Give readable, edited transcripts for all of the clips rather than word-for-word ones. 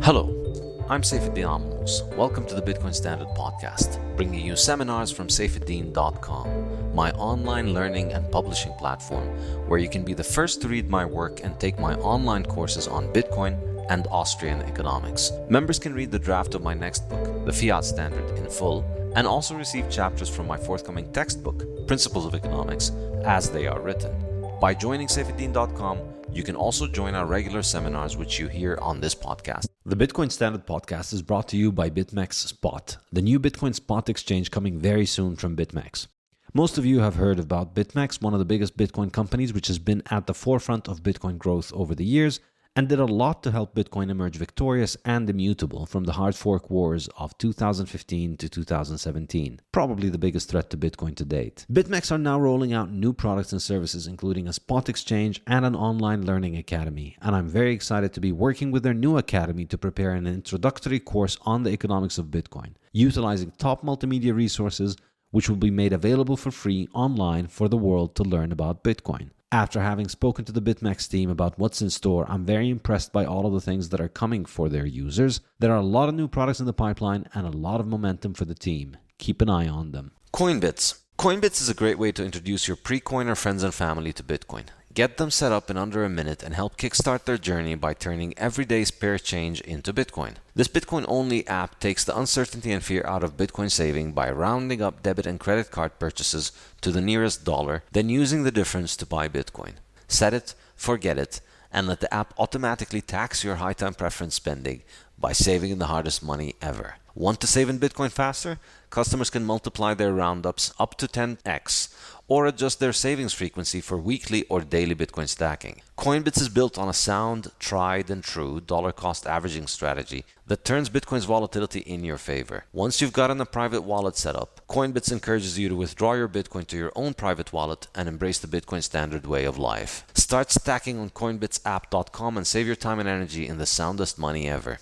Hello, I'm Saifedean Ammous. Welcome to the Bitcoin Standard Podcast, bringing you seminars from Saifedean.com, my online learning and publishing platform where you can be the first to read my work and take my online courses on Bitcoin and Austrian economics. Members can read the draft of my next book, the Fiat Standard, in full, and also receive chapters from my forthcoming textbook, Principles of Economics, as they are written. By joining Saifedean.com, you can also join our regular seminars which you hear on this podcast. The Bitcoin Standard Podcast is brought to you by BitMEX Spot, the new Bitcoin spot exchange coming very soon from BitMEX. Most of you have heard about BitMEX, one of the biggest Bitcoin companies which has been at the forefront of Bitcoin growth over the years and did a lot to help Bitcoin emerge victorious and immutable from the hard fork wars of 2015 to 2017, probably the biggest threat to Bitcoin to date. BitMEX are now rolling out new products and services, including a spot exchange and an online learning academy, and I'm very excited to be working with their new academy to prepare an introductory course on the economics of Bitcoin, utilizing top multimedia resources which will be made available for free online for the world to learn about Bitcoin. After having spoken to the BitMEX team about what's in store, I'm very impressed by all of the things that are coming for their users. There are a lot of new products in the pipeline and a lot of momentum for the team. Keep an eye on them. CoinBits. CoinBits is a great way to introduce your pre-coiner friends and family to Bitcoin. Get them set up in under a minute and help kickstart their journey by turning everyday spare change into Bitcoin. This Bitcoin-only app takes the uncertainty and fear out of Bitcoin saving by rounding up debit and credit card purchases to the nearest dollar, then using the difference to buy Bitcoin. Set it, forget it, and let the app automatically tax your high-time preference spending by saving the hardest money ever. Want to save in Bitcoin faster? Customers can multiply their roundups up to 10x or adjust their savings frequency for weekly or daily Bitcoin stacking. CoinBits is built on a sound, tried and true dollar cost averaging strategy that turns Bitcoin's volatility in your favor. Once you've gotten a private wallet set up, CoinBits encourages you to withdraw your Bitcoin to your own private wallet and embrace the Bitcoin Standard way of life. Start stacking on coinbitsapp.com and save your time and energy in the soundest money ever.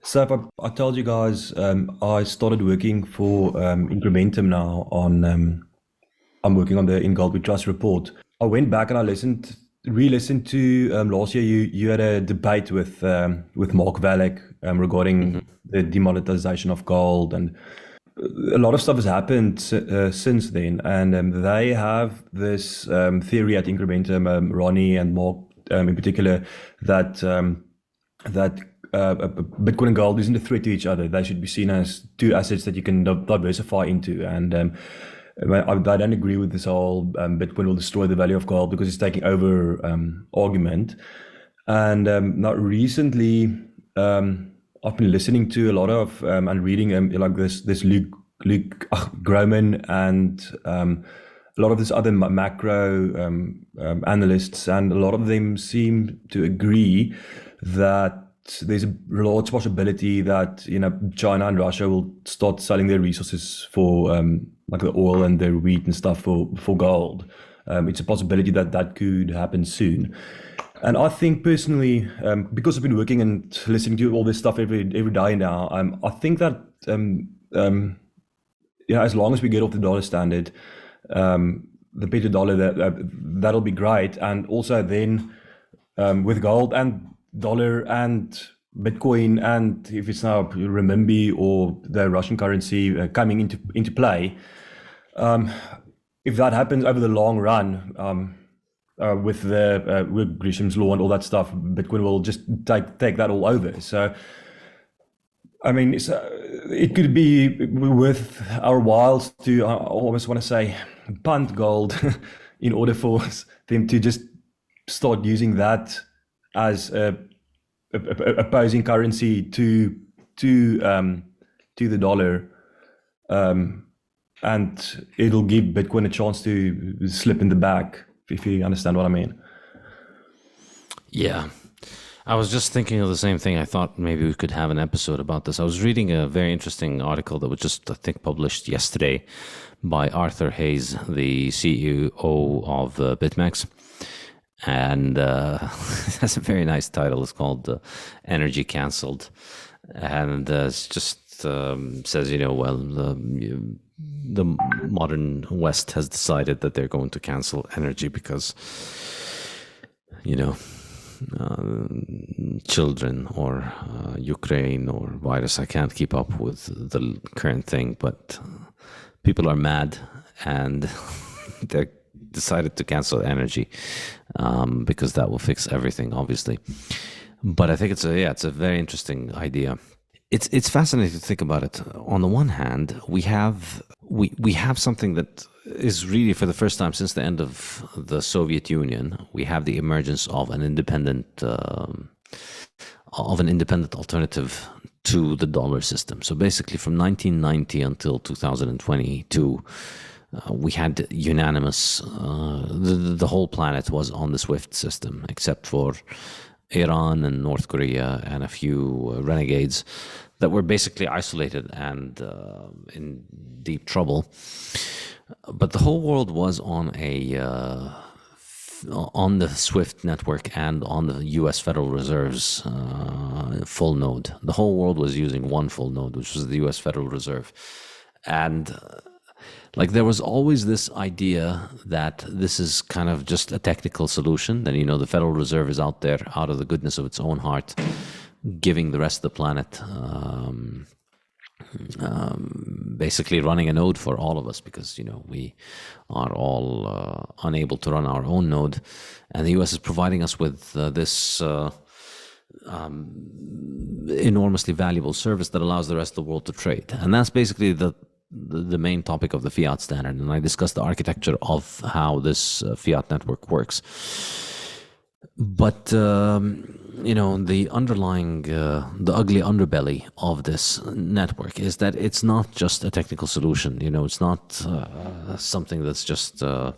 So I told you guys I started working for Incrementum now on I'm working on the In Gold We Trust report. I went back and I re-listened to last year you had a debate with Mark Valek regarding the demonetization of gold, and a lot of stuff has happened since then, and they have this theory at Incrementum, Ronnie and Mark in particular, that Bitcoin and gold isn't a threat to each other. They should be seen as two assets that you can diversify into. And I don't agree with this whole Bitcoin will destroy the value of gold because it's taking over argument. And now recently, I've been listening to a lot of and reading like this Luke Groman and a lot of this other macro analysts, and a lot of them seem to agree that there's a large possibility that China and Russia will start selling their resources for like the oil and their wheat and stuff for gold. It's a possibility that could happen soon. And I think personally, because I've been working and listening to all this stuff every day now, I think that as long as we get off the dollar standard, the better dollar, that'll be great. And also then with gold and dollar and Bitcoin, and if it's now renminbi or the Russian currency coming into play, if that happens over the long run, with the Gresham's law and all that stuff, Bitcoin will just take that all over. So, I mean, it could be worth our whiles to, I almost want to say, punt gold in order for them to just start using that as a opposing currency to the dollar, and it'll give Bitcoin a chance to slip in the back, if you understand what I mean. Yeah, I was just thinking of the same thing. I thought maybe we could have an episode about this. I was reading a very interesting article that was just, I think, published yesterday by Arthur Hayes, the CEO of BitMEX. And it has a very nice title. It's called Energy Cancelled. And it just says, the modern West has decided that they're going to cancel energy because, children or Ukraine or virus. I can't keep up with the current thing, but people are mad and they decided to cancel energy because that will fix everything, obviously. But I think it's a very interesting idea. It's fascinating to think about it. On the one hand, we have something that is really, for the first time since the end of the Soviet Union, we have the emergence of an independent alternative to the dollar system. So basically, from 1990 until 2022, we had unanimous. The whole planet was on the SWIFT system, except for Iran and North Korea and a few renegades that were basically isolated and in deep trouble. But the whole world was on the SWIFT network and on the U.S. Federal Reserve's full node. The whole world was using one full node, which was the U.S. Federal Reserve. And there was always this idea that this is kind of just a technical solution, that, the Federal Reserve is out there out of the goodness of its own heart, giving the rest of the planet basically running a node for all of us, because we are all unable to run our own node, and the US is providing us with this enormously valuable service that allows the rest of the world to trade. And that's basically the main topic of the Fiat standard, and I discussed the architecture of how this Fiat network works. But the underlying, the ugly underbelly of this network is that it's not just a technical solution. It's not something that's just a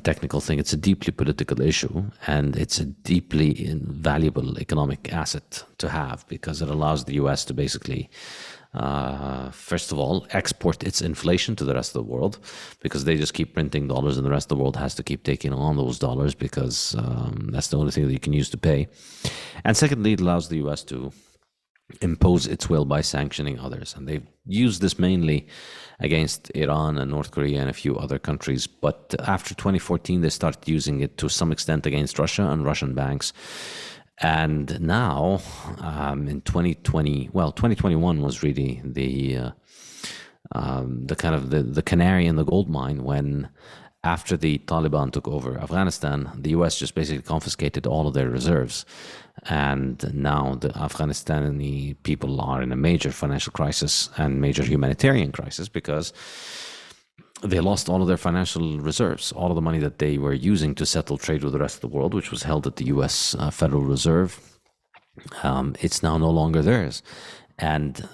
technical thing. It's a deeply political issue, and it's a deeply valuable economic asset to have, because it allows the US to basically first of all, export its inflation to the rest of the world, because they just keep printing dollars and the rest of the world has to keep taking on those dollars, because that's the only thing that you can use to pay. And secondly, it allows the US to impose its will by sanctioning others. And they've used this mainly against Iran and North Korea and a few other countries. But after 2014, they started using it to some extent against Russia and Russian banks. And now, in 2021 was really the kind of the canary in the gold mine, when, after the Taliban took over Afghanistan, the US just basically confiscated all of their reserves. And now the Afghanistani people are in a major financial crisis and major humanitarian crisis, because they lost all of their financial reserves, all of the money that they were using to settle trade with the rest of the world, which was held at the US Federal Reserve. It's now no longer theirs. And,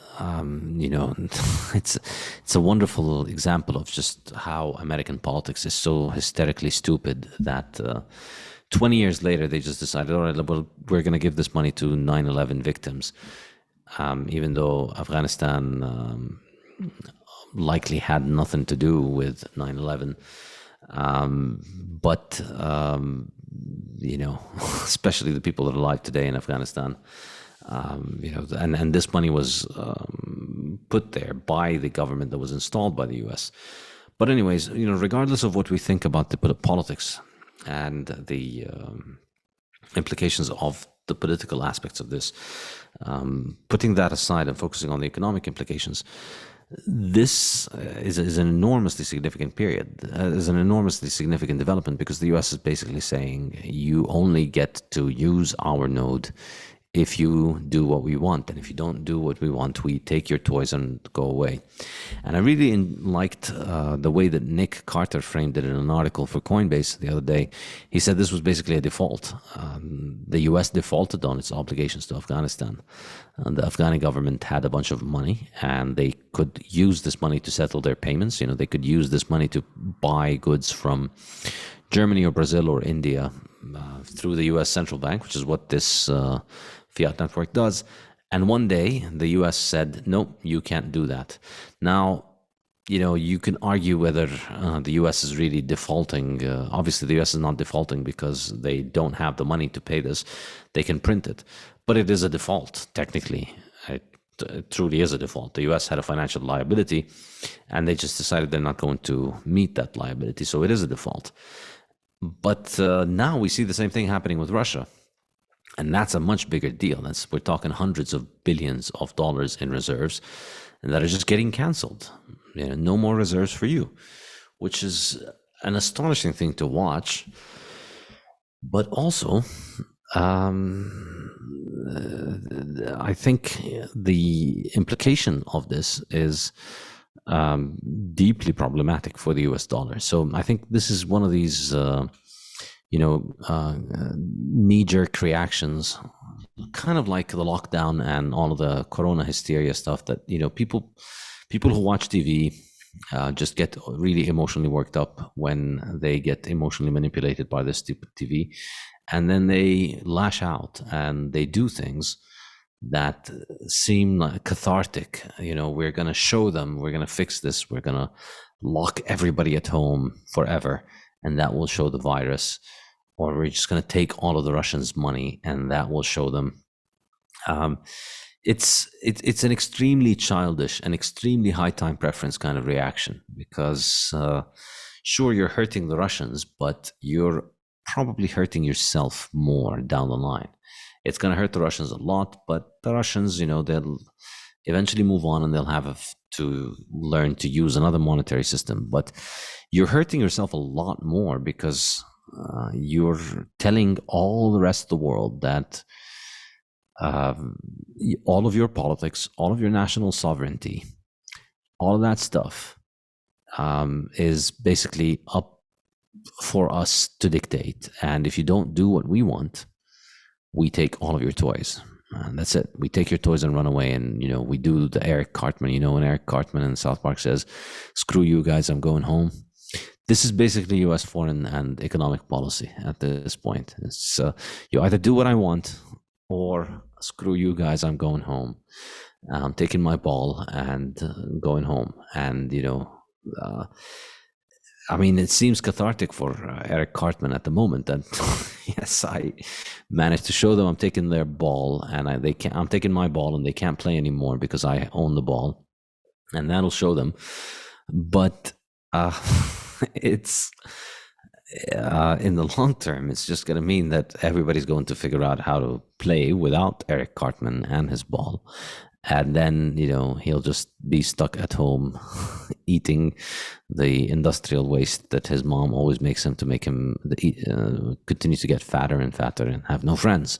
it's a wonderful example of just how American politics is so hysterically stupid that 20 years later, they just decided, all right, well, we're going to give this money to 9/11 victims, even though Afghanistan likely had nothing to do with 9/11. But, especially the people that are alive today in Afghanistan, and this money was put there by the government that was installed by the US. But anyways, regardless of what we think about the politics and the implications of the political aspects of this, putting that aside and focusing on the economic implications, this is an enormously significant period, is an enormously significant development, because the US is basically saying, you only get to use our node if you do what we want, and if you don't do what we want, we take your toys and go away. And I really liked the way that Nick Carter framed it in an article for Coinbase the other day. He said this was basically a default. The US defaulted on its obligations to Afghanistan. The Afghani government had a bunch of money, and they could use this money to settle their payments. They could use this money to buy goods from Germany or Brazil or India through the US central bank, which is what this Fiat network does. And one day the US said, no, you can't do that. Now, you can argue whether the US is really defaulting. Obviously, the US is not defaulting because they don't have the money to pay this. They can print it. But it is a default, technically. It truly is a default. The US had a financial liability, and they just decided they're not going to meet that liability. So it is a default. But now we see the same thing happening with Russia. And that's a much bigger deal. We're talking hundreds of billions of dollars in reserves and that are just getting canceled. No more reserves for you, which is an astonishing thing to watch. But also, I think the implication of this is deeply problematic for the US dollar. So I think this is one of these knee-jerk reactions, kind of like the lockdown and all of the corona hysteria stuff that, people who watch TV just get really emotionally worked up when they get emotionally manipulated by this stupid TV. And then they lash out and they do things that seem like cathartic. We're going to show them, we're going to fix this, we're going to lock everybody at home forever, and that will show the virus. Or we're just going to take all of the Russians' money, and that will show them. It's an extremely childish and extremely high time preference kind of reaction, because sure, you're hurting the Russians, but you're probably hurting yourself more down the line. It's going to hurt the Russians a lot, but the Russians, they'll eventually move on and they'll have to learn to use another monetary system. But you're hurting yourself a lot more because you're telling all the rest of the world that all of your politics, all of your national sovereignty, all of that stuff is basically up for us to dictate. And if you don't do what we want, we take all of your toys. And that's it. We take your toys and run away. And, we do the Eric Cartman, when Eric Cartman in South Park says, "Screw you guys, I'm going home." This is basically US foreign and economic policy at this point. It's you either do what I want, or screw you guys, I'm going home. I'm taking my ball and going home. And, it seems cathartic for Eric Cartman at the moment that, yes, I managed to show them I'm taking their ball, and I'm taking my ball, and they can't play anymore because I own the ball, and that'll show them. But it's in the long term, it's just going to mean that everybody's going to figure out how to play without Eric Cartman and his ball. And then, he'll just be stuck at home eating the industrial waste that his mom always makes him to make him continue to get fatter and fatter and have no friends.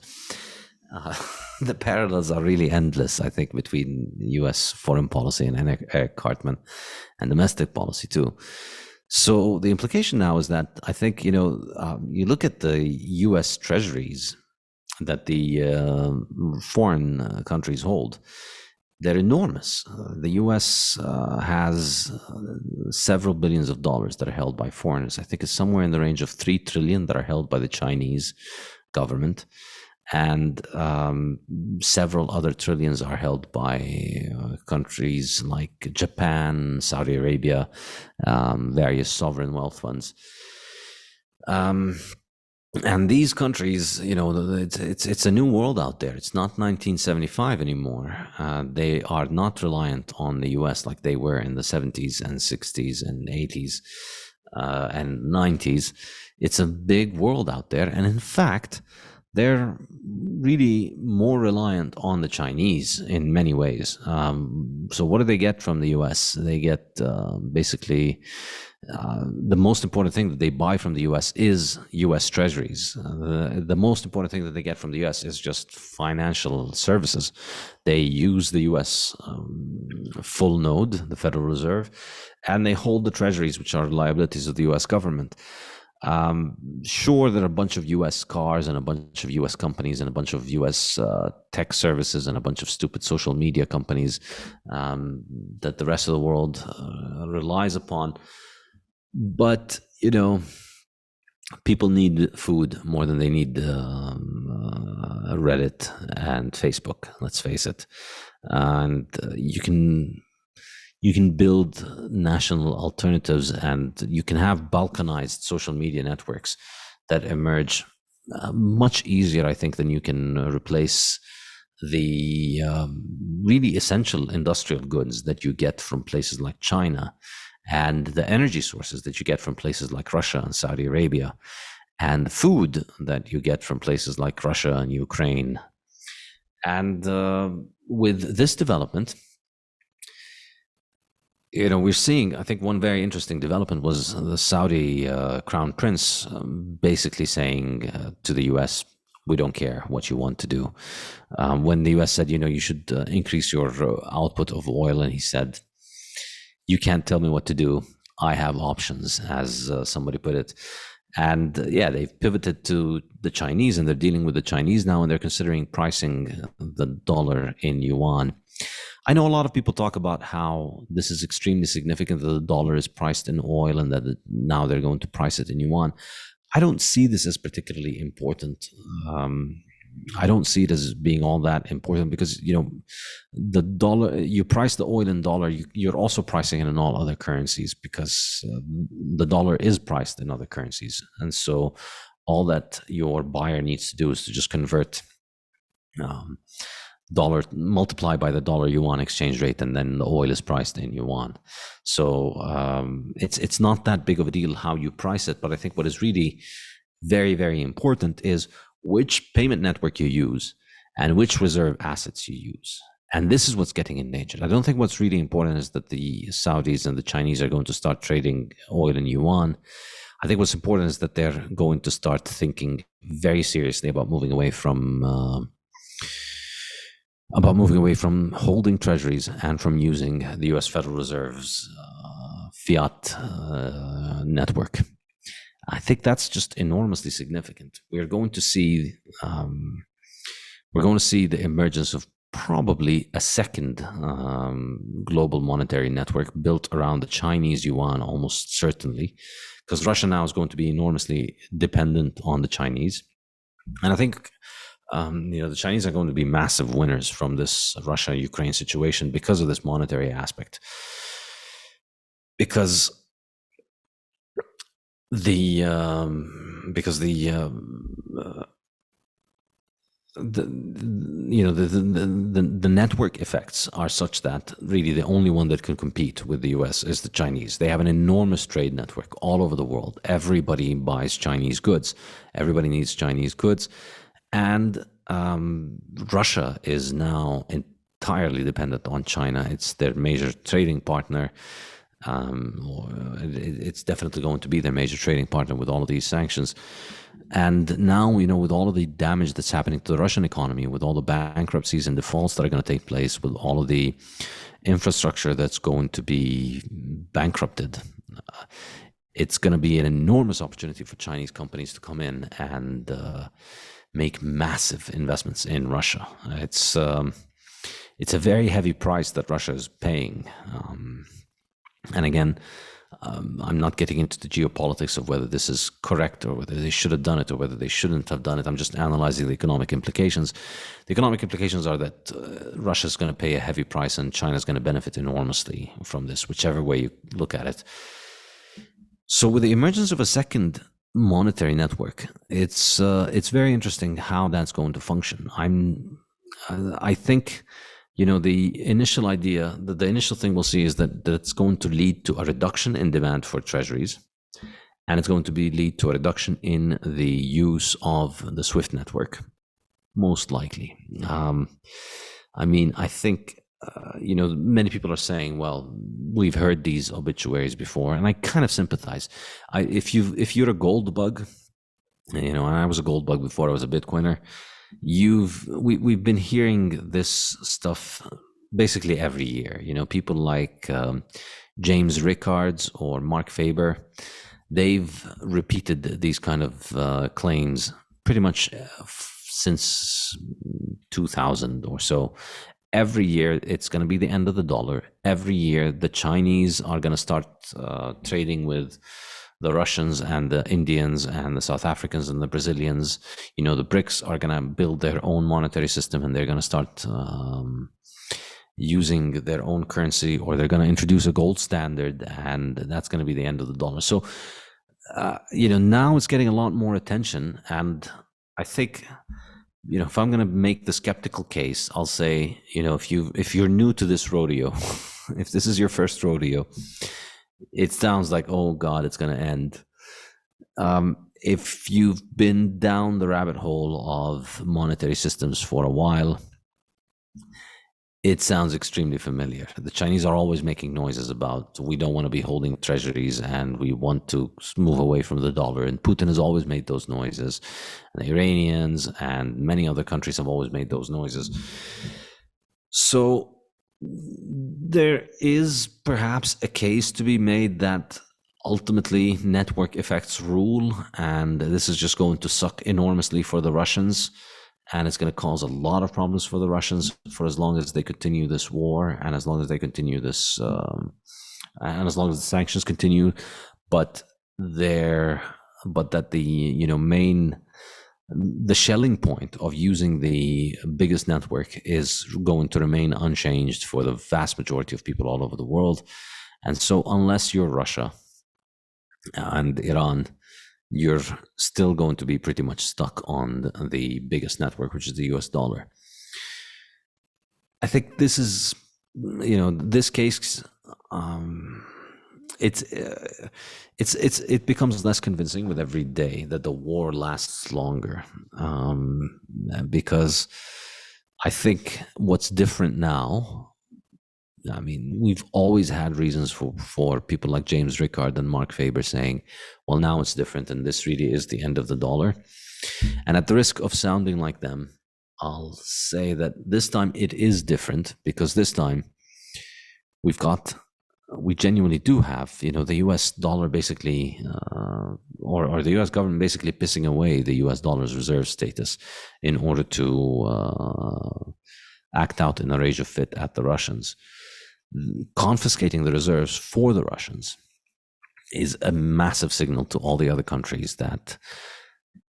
The parallels are really endless, I think, between US foreign policy and Eric Cartman and domestic policy too. So the implication now is that I think, you look at the US treasuries that the foreign countries hold, they're enormous. The US has several billions of dollars that are held by foreigners. I think it's somewhere in the range of 3 trillion that are held by the Chinese government. And several other trillions are held by countries like Japan, Saudi Arabia, various sovereign wealth funds. And these countries, it's a new world out there. It's not 1975 anymore. They are not reliant on the US like they were in the 70s and 60s and 80s and 90s. It's a big world out there. And in fact, they're really more reliant on the Chinese in many ways. So what do they get from the US? They get basically the most important thing that they buy from the US is US treasuries. The most important thing that they get from the US is just financial services. They use the US full node, the Federal Reserve, and they hold the treasuries, which are liabilities of the US government. Sure, there are a bunch of US cars and a bunch of US companies and a bunch of US tech services and a bunch of stupid social media companies that the rest of the world relies upon. But, people need food more than they need Reddit and Facebook, let's face it. And you can build national alternatives, and you can have balkanized social media networks that emerge much easier, I think, than you can replace the really essential industrial goods that you get from places like China and the energy sources that you get from places like Russia and Saudi Arabia. and food that you get from places like Russia and Ukraine. And with this development, we're seeing, I think one very interesting development was the Saudi crown prince basically saying to the US, we don't care what you want to do. When the US said, you should increase your output of oil, and he said, you can't tell me what to do. I have options, as somebody put it. And they've pivoted to the Chinese, and they're dealing with the Chinese now, and they're considering pricing the dollar in yuan. I know a lot of people talk about how this is extremely significant that the dollar is priced in oil and that now they're going to price it in yuan. I don't see this as particularly important. I don't see it as being all that important because, the dollar, you price the oil in dollar, you're also pricing it in all other currencies because the dollar is priced in other currencies. And so all that your buyer needs to do is to just convert dollar, multiply by the dollar yuan exchange rate, and then the oil is priced in yuan. So it's not that big of a deal how you price it. But I think what is really very, very important is which payment network you use and which reserve assets you use. And this is what's getting endangered. I don't think what's really important is that the Saudis and the Chinese are going to start trading oil in yuan. I think what's important is that they're going to start thinking very seriously about moving away from holding treasuries and from using the US Federal Reserve's Fiat network. I think that's just enormously significant. We're going to see the emergence of probably a second global monetary network built around the Chinese yuan, almost certainly, because Russia now is going to be enormously dependent on the Chinese. And I think the Chinese are going to be massive winners from this Russia-Ukraine situation because of this monetary aspect. Because the network effects are such that really the only one that can compete with the US is the Chinese. They have an enormous trade network all over the world. Everybody buys Chinese goods. Everybody needs Chinese goods. And Russia is now entirely dependent on China. It's their major trading partner. It's definitely going to be their major trading partner with all of these sanctions. And now, with all of the damage that's happening to the Russian economy, with all the bankruptcies and defaults that are going to take place, with all of the infrastructure that's going to be bankrupted, it's going to be an enormous opportunity for Chinese companies to come in and make massive investments in Russia. It's a very heavy price that Russia is paying. And again, I'm not getting into the geopolitics of whether this is correct or whether they should have done it or whether they shouldn't have done it. I'm just analyzing the economic implications. The economic implications are that Russia is going to pay a heavy price and China is going to benefit enormously from this, whichever way you look at it. So with the emergence of a second monetary network, it's very interesting how that's going to function. I think the initial idea, the initial thing we'll see is that it's going to lead to a reduction in demand for treasuries, and it's going to lead to a reduction in the use of the SWIFT network, most likely. I think many people are saying, well, we've heard these obituaries before, and I kind of sympathize. If you're a gold bug, and I was a gold bug before I was a Bitcoiner, we've been hearing this stuff basically every year. People like James Rickards or Mark Faber, they've repeated these kind of claims pretty much since 2000 or so. Every year, it's going to be the end of the dollar. Every year, the Chinese are going to start trading with the Russians and the Indians and the South Africans and the Brazilians. The BRICS are going to build their own monetary system, and they're going to start using their own currency, or they're going to introduce a gold standard, and that's going to be the end of the dollar. So, now it's getting a lot more attention, and I think, if I'm going to make the skeptical case, I'll say, if you're new to this rodeo, if this is your first rodeo, it sounds like, oh God, it's going to end. if you've been down the rabbit hole of monetary systems for a while, it sounds extremely familiar. The Chinese are always making noises about, we don't want to be holding treasuries and we want to move away from the dollar. And Putin has always made those noises. And the Iranians and many other countries have always made those noises. So there is perhaps a case to be made that ultimately network effects rule, and this is just going to suck enormously for the Russians. And it's going to cause a lot of problems for the Russians for as long as they continue this war, and as long as they continue this, and as long as the sanctions continue. But that the shelling point of using the biggest network is going to remain unchanged for the vast majority of people all over the world. And so, unless you're Russia and Iran, you're still going to be pretty much stuck on the biggest network, which is the US dollar. I think this is, this case, it becomes less convincing with every day that the war lasts longer, because I think what's different now, I mean, we've always had reasons for people like James Ricard and Mark Faber saying, well, now it's different and this really is the end of the dollar. And at the risk of sounding like them, I'll say that this time it is different, because this time we genuinely do have, the US dollar basically, or the US government basically pissing away the US dollar's reserve status in order to act out in a rage of fit at the Russians. Confiscating the reserves for the Russians is a massive signal to all the other countries that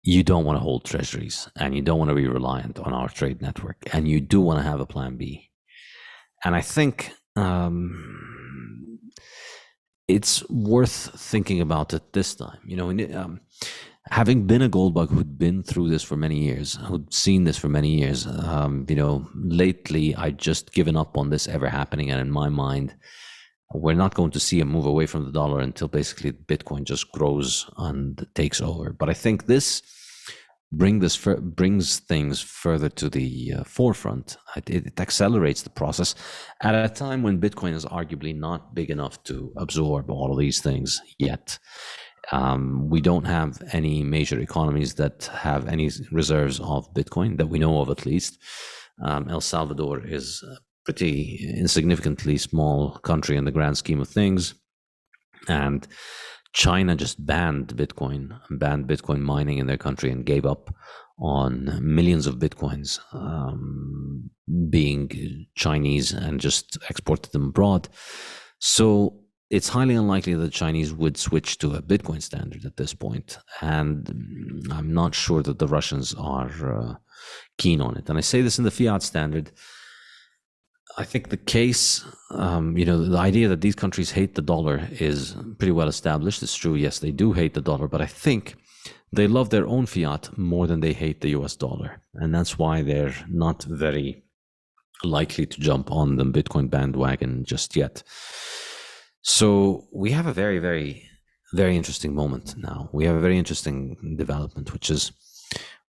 you don't want to hold treasuries and you don't want to be reliant on our trade network, and you do want to have a plan B. And I think it's worth thinking about it this time. Having been a gold bug who'd been through this for many years, who'd seen this for many years, lately I'd just given up on this ever happening. And in my mind, we're not going to see a move away from the dollar until basically Bitcoin just grows and takes over. But I think this brings things further to the forefront. It accelerates the process at a time when Bitcoin is arguably not big enough to absorb all of these things yet. We don't have any major economies that have any reserves of Bitcoin that we know of, at least. El Salvador is a pretty insignificantly small country in the grand scheme of things. And China just banned Bitcoin mining in their country, and gave up on millions of Bitcoins being Chinese, and just exported them abroad. So it's highly unlikely that the Chinese would switch to a Bitcoin standard at this point. And I'm not sure that the Russians are keen on it. And I say this in the fiat standard. I think the case, the idea that these countries hate the dollar is pretty well established. It's true, yes, they do hate the dollar, but I think they love their own fiat more than they hate the US dollar. And that's why they're not very likely to jump on the Bitcoin bandwagon just yet. So we have a very, very, very interesting moment now. We have a very interesting development, which is,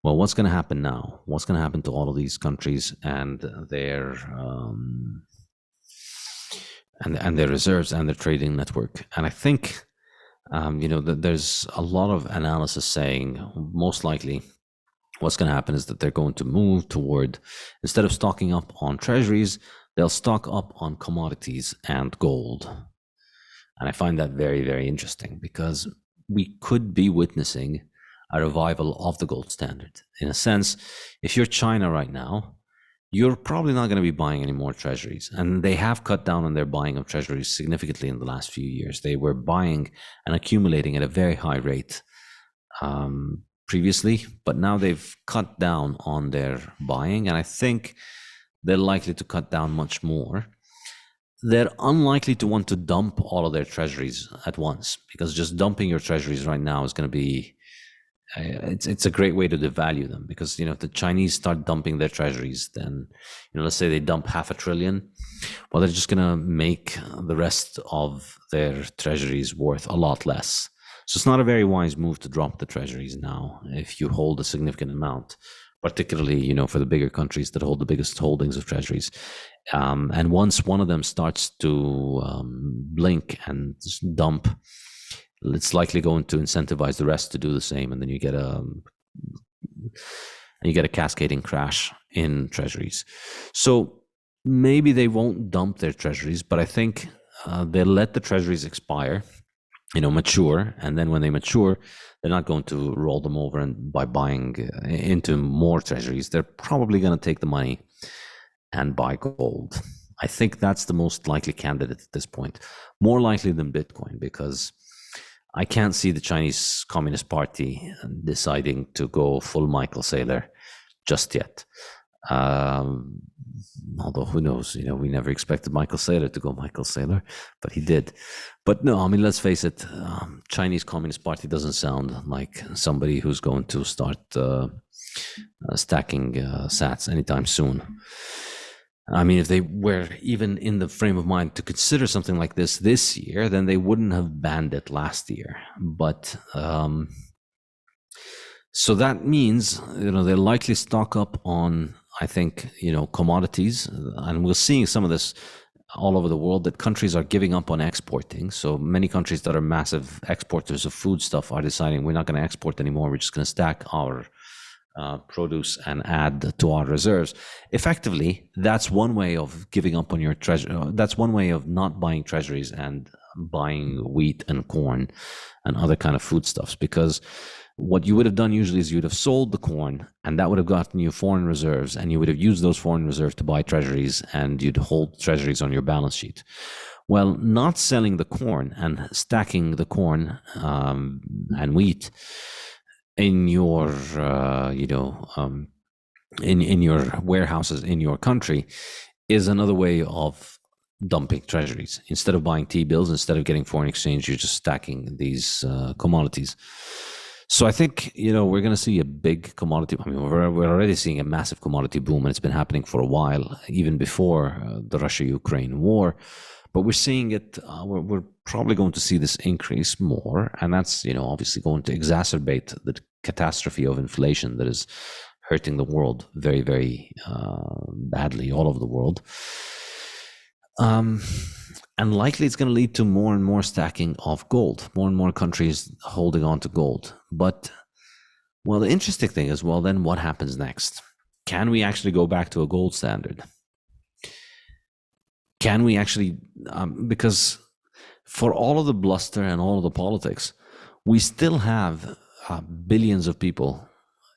well, what's going to happen now? What's going to happen to all of these countries and their and their reserves and their trading network? And I think that there's a lot of analysis saying most likely what's going to happen is that they're going to move toward, instead of stocking up on treasuries, they'll stock up on commodities and gold. And I find that very, very interesting, because we could be witnessing a revival of the gold standard. In a sense, if you're China right now, you're probably not going to be buying any more treasuries. And they have cut down on their buying of treasuries significantly in the last few years. They were buying and accumulating at a very high rate previously, but now they've cut down on their buying. And I think they're likely to cut down much more. They're unlikely to want to dump all of their treasuries at once, because just dumping your treasuries right now is going to be, it's a great way to devalue them. Because, if the Chinese start dumping their treasuries, then, let's say they dump $500 billion, well, they're just going to make the rest of their treasuries worth a lot less. So it's not a very wise move to drop the treasuries now if you hold a significant amount, particularly, for the bigger countries that hold the biggest holdings of treasuries. And once one of them starts to blink and dump, it's likely going to incentivize the rest to do the same, and then you get a cascading crash in treasuries. So maybe they won't dump their treasuries, but I think they'll let the treasuries expire, mature, and then when they mature, they're not going to roll them over and by buying into more treasuries. They're probably going to take the money and buy gold. I think that's the most likely candidate at this point, more likely than Bitcoin, because I can't see the Chinese Communist Party deciding to go full Michael Saylor just yet. Although who knows, we never expected Michael Saylor to go Michael Saylor, but he did. But no, let's face it, Chinese Communist Party doesn't sound like somebody who's going to start stacking sats anytime soon. If they were even in the frame of mind to consider something like this year, then they wouldn't have banned it last year. But so that means, they'll likely stock up on, I think, commodities. And we're seeing some of this all over the world, that countries are giving up on exporting. So many countries that are massive exporters of food stuff are deciding we're not going to export anymore. We're just going to stack our produce and add to our reserves. Effectively, that's one way of giving up on your treasure. That's one way of not buying treasuries and buying wheat and corn and other kind of foodstuffs, because what you would have done usually is you would have sold the corn, and that would have gotten you foreign reserves, and you would have used those foreign reserves to buy treasuries, and you'd hold treasuries on your balance sheet. Well, not selling the corn and stacking the corn and wheat in your in your warehouses in your country is another way of dumping treasuries. Instead of buying T-bills, instead of getting foreign exchange, you're just stacking these commodities. So I think, we're going to see a big commodity. We're already seeing a massive commodity boom, and it's been happening for a while, even before the Russia-Ukraine war. But we're seeing it, we're probably going to see this increase more. And that's, obviously going to exacerbate the catastrophe of inflation that is hurting the world very, very badly all over the world. And likely it's going to lead to more and more stacking of gold, more and more countries holding on to gold. But, well, the interesting thing is, well, then what happens next? Can we actually go back to a gold standard? Can we actually, because for all of the bluster and all of the politics, we still have billions of people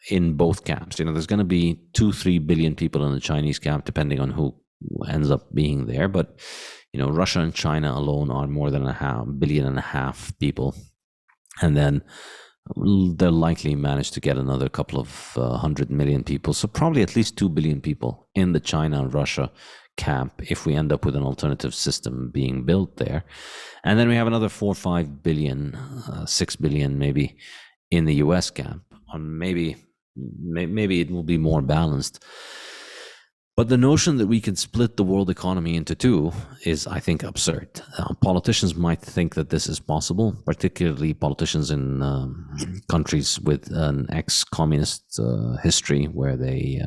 in both camps. There's going to be 2-3 billion people in the Chinese camp, depending on who ends up being there. But Russia and China alone are more than a billion and a half people. And then they'll likely manage to get another couple of 100 million people. So probably at least 2 billion people in the China and Russia camp if we end up with an alternative system being built there. And then we have another 4 or 5 billion, 6 billion maybe in the US camp. Or maybe it will be more balanced. But the notion that we can split the world economy into two is, I think, absurd. Politicians might think that this is possible, particularly politicians in countries with an ex-communist history where they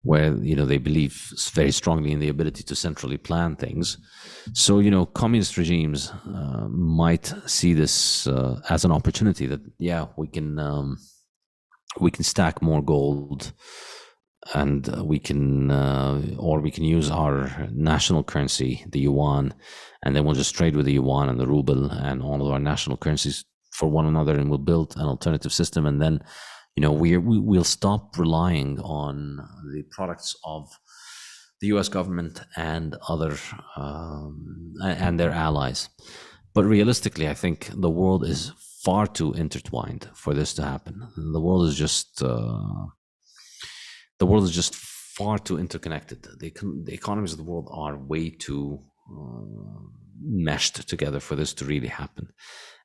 believe very strongly in the ability to centrally plan things. So, communist regimes might see this as an opportunity that, we can stack more gold, and we can use our national currency, the yuan, and then we'll just trade with the yuan and the ruble and all of our national currencies for one another, and we'll build an alternative system. And then, we'll stop relying on the products of the U.S. government and other and their allies. But realistically, I think the world is far too intertwined for this to happen. The world is just far too interconnected. The economies of the world are way too meshed together for this to really happen.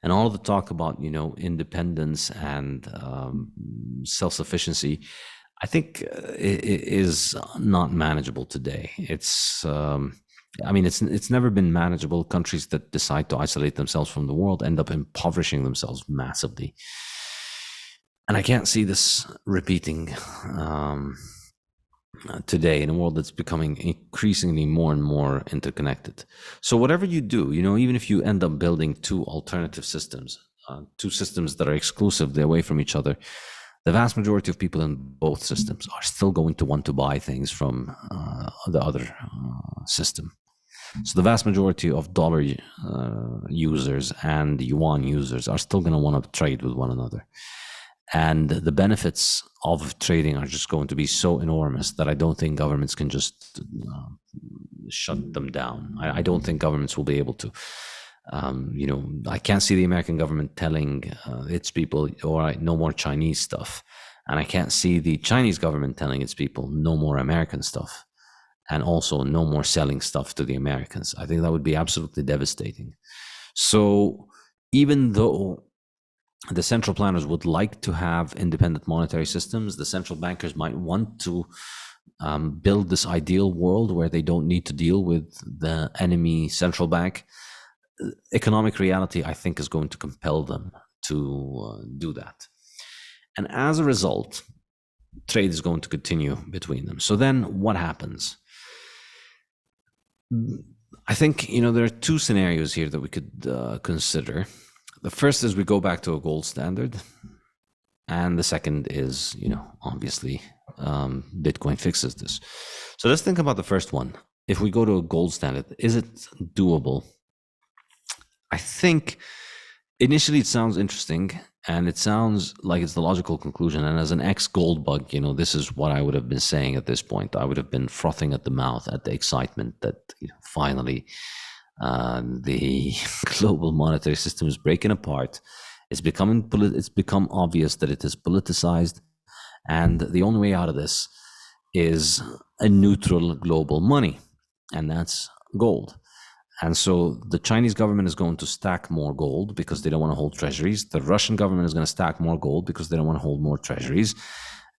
And all the talk about, independence and self-sufficiency, I think is not manageable today. It's I mean, it's never been manageable. Countries that decide to isolate themselves from the world end up impoverishing themselves massively. And I can't see this repeating today in a world that's becoming increasingly more and more interconnected. So whatever you do, even if you end up building two alternative systems, two systems that are exclusively away from each other, the vast majority of people in both systems are still going to want to buy things from the other system. So the vast majority of dollar users and yuan users are still going to want to trade with one another. And the benefits of trading are just going to be so enormous that I don't think governments can just shut them down. I don't think governments will be able to. I can't see the American government telling its people, all right, no more Chinese stuff. And I can't see the Chinese government telling its people, no more American stuff. And also no more selling stuff to the Americans. I think that would be absolutely devastating. So even though the central planners would like to have independent monetary systems, the central bankers might want to build this ideal world where they don't need to deal with the enemy central bank. Economic reality, I think, is going to compel them to do that. And as a result, trade is going to continue between them. So then what happens? I think, there are two scenarios here that we could consider. The first is we go back to a gold standard. And the second is, obviously, Bitcoin fixes this. So let's think about the first one. If we go to a gold standard, is it doable? I think initially it sounds interesting and it sounds like it's the logical conclusion. And as an ex-gold bug, this is what I would have been saying at this point. I would have been frothing at the mouth at the excitement that finally the global monetary system is breaking apart. It's become obvious that it is politicized. And the only way out of this is a neutral global money, and that's gold. And so the Chinese government is going to stack more gold because they don't want to hold treasuries. The Russian government is going to stack more gold because they don't want to hold more treasuries.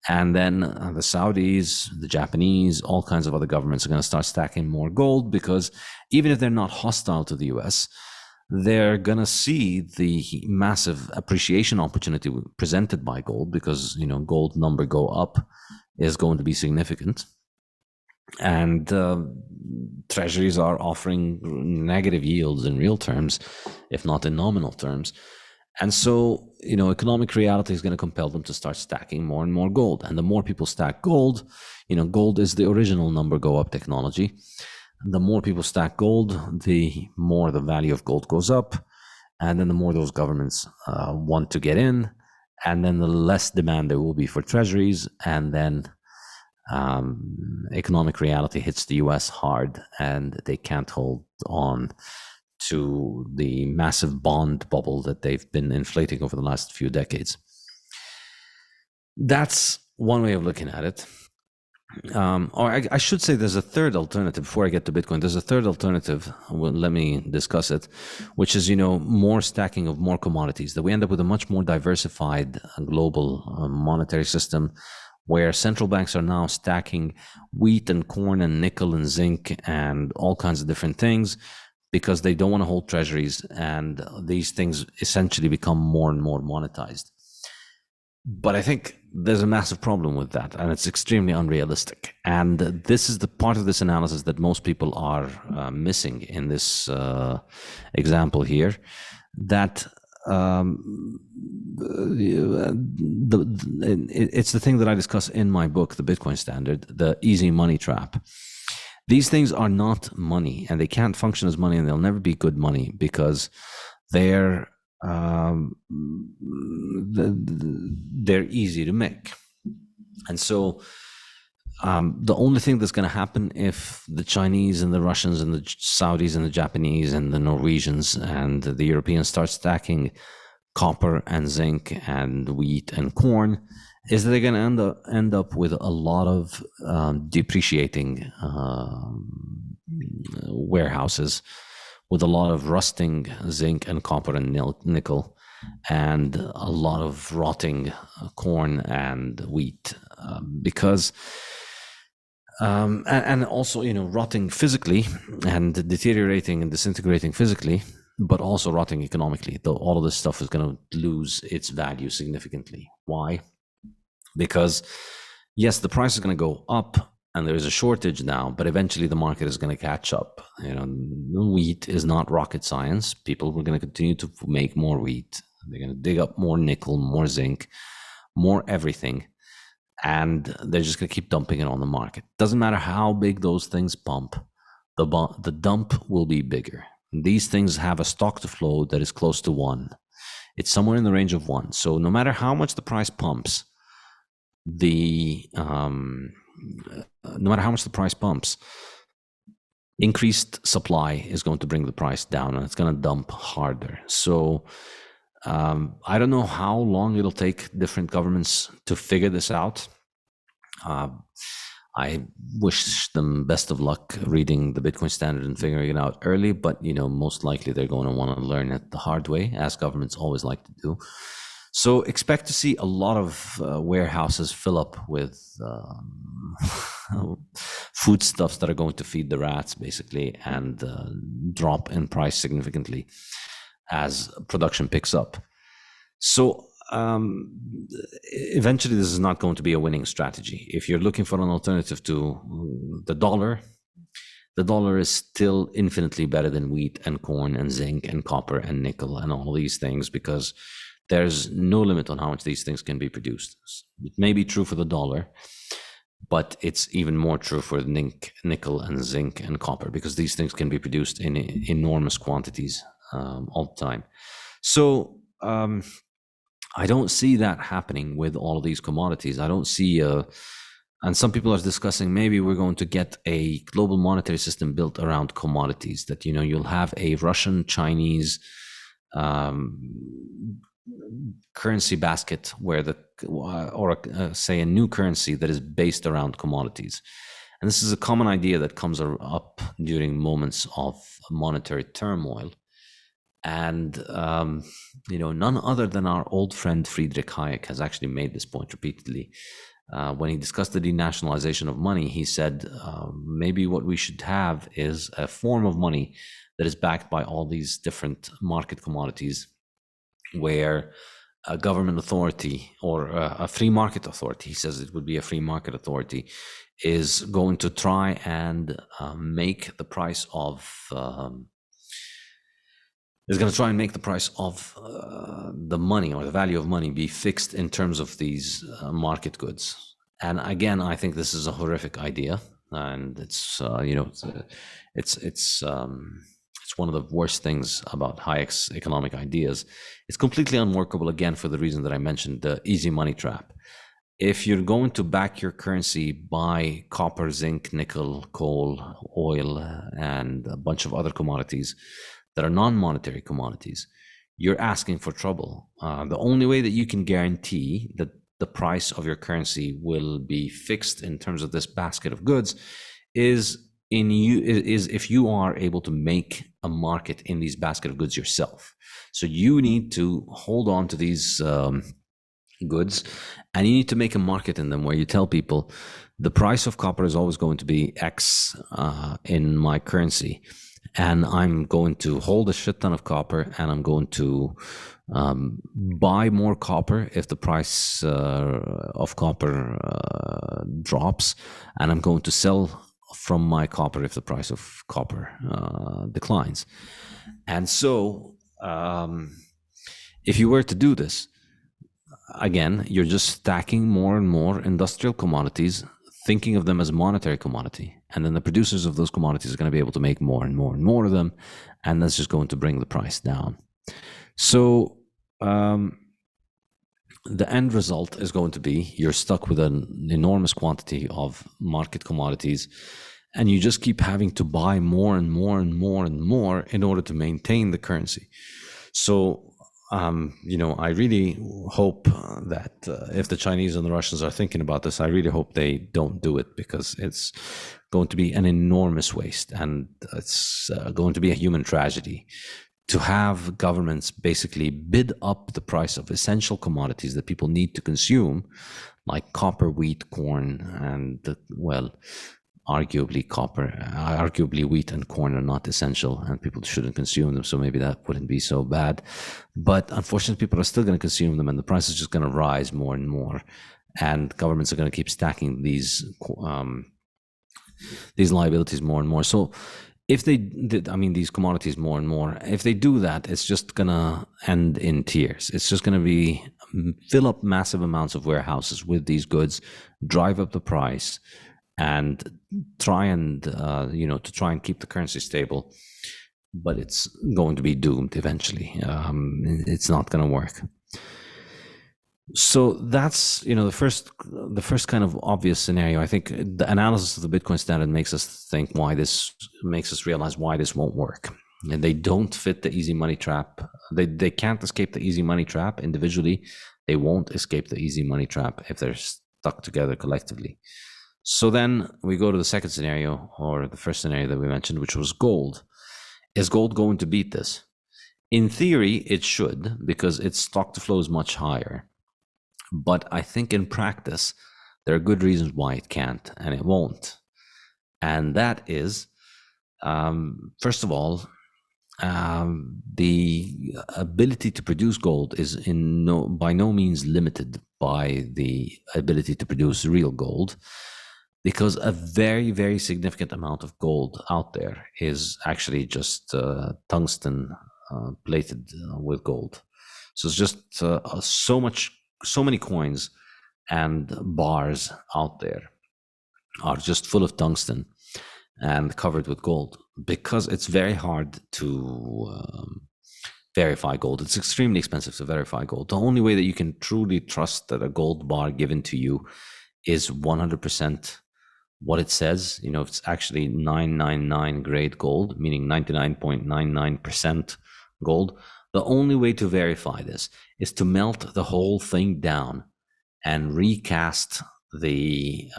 And then the Saudis, the Japanese, all kinds of other governments are going to start stacking more gold because even if they're not hostile to the US, they're going to see the massive appreciation opportunity presented by gold because, gold number go up is going to be significant. And treasuries are offering negative yields in real terms, if not in nominal terms. And so, economic reality is going to compel them to start stacking more and more gold. And the more people stack gold, gold is the original number go up technology. The more people stack gold, the more the value of gold goes up. And then the more those governments want to get in. And then the less demand there will be for treasuries. And then economic reality hits the US hard and they can't hold on to the massive bond bubble that they've been inflating over the last few decades. That's one way of looking at it. Or I should say there's a third alternative before I get to Bitcoin. There's a third alternative. Well, let me discuss it, which is, more stacking of more commodities, that we end up with a much more diversified global monetary system where central banks are now stacking wheat and corn and nickel and zinc and all kinds of different things because they don't want to hold treasuries, and these things essentially become more and more monetized. But I think there's a massive problem with that, and it's extremely unrealistic. And this is the part of this analysis that most people are missing in this example here, that it's the thing that I discuss in my book, The Bitcoin Standard, the easy money trap. These things are not money, and they can't function as money, and they'll never be good money because they're easy to make. And so the only thing that's going to happen if the Chinese and the Russians and the Saudis and the Japanese and the Norwegians and the Europeans start stacking copper and zinc and wheat and corn is that they're going to end up with a lot of depreciating warehouses with a lot of rusting zinc and copper and nickel, and a lot of rotting corn and wheat, because And also, rotting physically and deteriorating and disintegrating physically, but also rotting economically. Though all of this stuff is going to lose its value significantly. Why? Because yes, the price is going to go up, and there is a shortage now, but eventually the market is going to catch up. Wheat is not rocket science. People are going to continue to make more wheat. They're going to dig up more nickel, more zinc, more everything. And they're just going to keep dumping it on the market. Doesn't matter how big those things pump, the dump will be bigger. These things have a stock to flow that is close to 1. It's somewhere in the range of 1. So no matter how much the price pumps, increased supply is going to bring the price down, and it's going to dump harder. So I don't know how long it'll take different governments to figure this out. I wish them best of luck reading the Bitcoin standard and figuring it out early, but most likely they're going to want to learn it the hard way, as governments always like to do. So expect to see a lot of warehouses fill up with foodstuffs that are going to feed the rats, basically, and drop in price significantly as production picks up. So eventually this is not going to be a winning strategy. If you're looking for an alternative to the dollar is still infinitely better than wheat and corn and zinc and copper and nickel and all these things, because there's no limit on how much these things can be produced. It may be true for the dollar, but it's even more true for nickel and zinc and copper, because these things can be produced in enormous quantities all the time. So I don't see that happening with all of these commodities. I don't see and some people are discussing maybe we're going to get a global monetary system built around commodities, that you'll have a Russian, Chinese currency basket say a new currency that is based around commodities. And this is a common idea that comes up during moments of monetary turmoil. And none other than our old friend Friedrich Hayek has actually made this point repeatedly. When he discussed the denationalization of money, he said maybe what we should have is a form of money that is backed by all these different market commodities, where a government authority or a free market authority, he says it would be a free market authority, is going to try and make the price of the money, or the value of money, be fixed in terms of these market goods. And again, I think this is a horrific idea, and it's one of the worst things about Hayek's economic ideas. It's completely unworkable, again, for the reason that I mentioned, the easy money trap. If you're going to back your currency by copper, zinc, nickel, coal, oil, and a bunch of other commodities that are non-monetary commodities, you're asking for trouble. The only way that you can guarantee that the price of your currency will be fixed in terms of this basket of goods is if you are able to make a market in these basket of goods yourself. So you need to hold on to these goods, and you need to make a market in them where you tell people the price of copper is always going to be X in my currency, and I'm going to hold a shit ton of copper, and I'm going to buy more copper if the price of copper drops, and I'm going to sell from my copper if the price of copper declines. And so if you were to do this, again, you're just stacking more and more industrial commodities, thinking of them as monetary commodity, and then the producers of those commodities are going to be able to make more and more and more of them, and that's just going to bring the price down. So the end result is going to be you're stuck with an enormous quantity of market commodities, and you just keep having to buy more and more and more and more in order to maintain the currency. So I really hope that if the Chinese and the Russians are thinking about this, I really hope they don't do it, because it's going to be an enormous waste, and it's going to be a human tragedy to have governments basically bid up the price of essential commodities that people need to consume, like copper, wheat, corn, and arguably arguably wheat and corn are not essential and people shouldn't consume them, so maybe that wouldn't be so bad. But unfortunately, people are still going to consume them, and the price is just going to rise more and more, and governments are going to keep stacking these liabilities more and more. So if they did, these commodities more and more, if they do that, it's just going to end in tears. It's just going to be fill up massive amounts of warehouses with these goods, drive up the price, and try and keep the currency stable. But it's going to be doomed eventually. It's not going to work. So that's the first kind of obvious scenario. I think the analysis of the Bitcoin standard makes us realize why this won't work. And they don't fit the easy money trap. They can't escape the easy money trap individually. They won't escape the easy money trap if they're stuck together collectively. So then we go to the second scenario, or the first scenario that we mentioned, which was gold. Is gold going to beat this? In theory, it should, because its stock to flow is much higher. But I think in practice, there are good reasons why it can't and it won't. And that is, first of all, the ability to produce gold is by no means limited by the ability to produce real gold, because a very, very significant amount of gold out there is actually just tungsten plated with gold. So it's just so many coins and bars out there are just full of tungsten and covered with gold, because it's very hard to verify gold. It's extremely expensive to verify gold. The only way that you can truly trust that a gold bar given to you is 100% what it says, if it's actually 999 grade gold, meaning 99.99% gold, the only way to verify this is to melt the whole thing down and recast the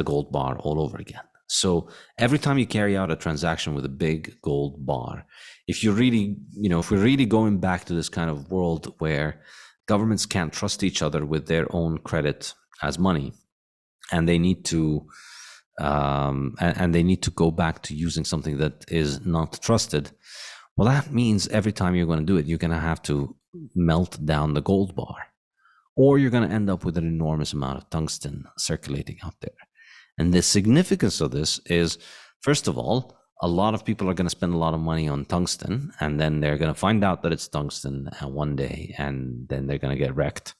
gold bar all over again. So every time you carry out a transaction with a big gold bar, if we're really going back to this kind of world where governments can't trust each other with their own credit as money, and they need to go back to using something that is not trusted, well, that means every time you're going to do it, you're going to have to melt down the gold bar, or you're going to end up with an enormous amount of tungsten circulating out there. And the significance of this is, first of all, a lot of people are going to spend a lot of money on tungsten, and then they're going to find out that it's tungsten one day, and then they're going to get wrecked.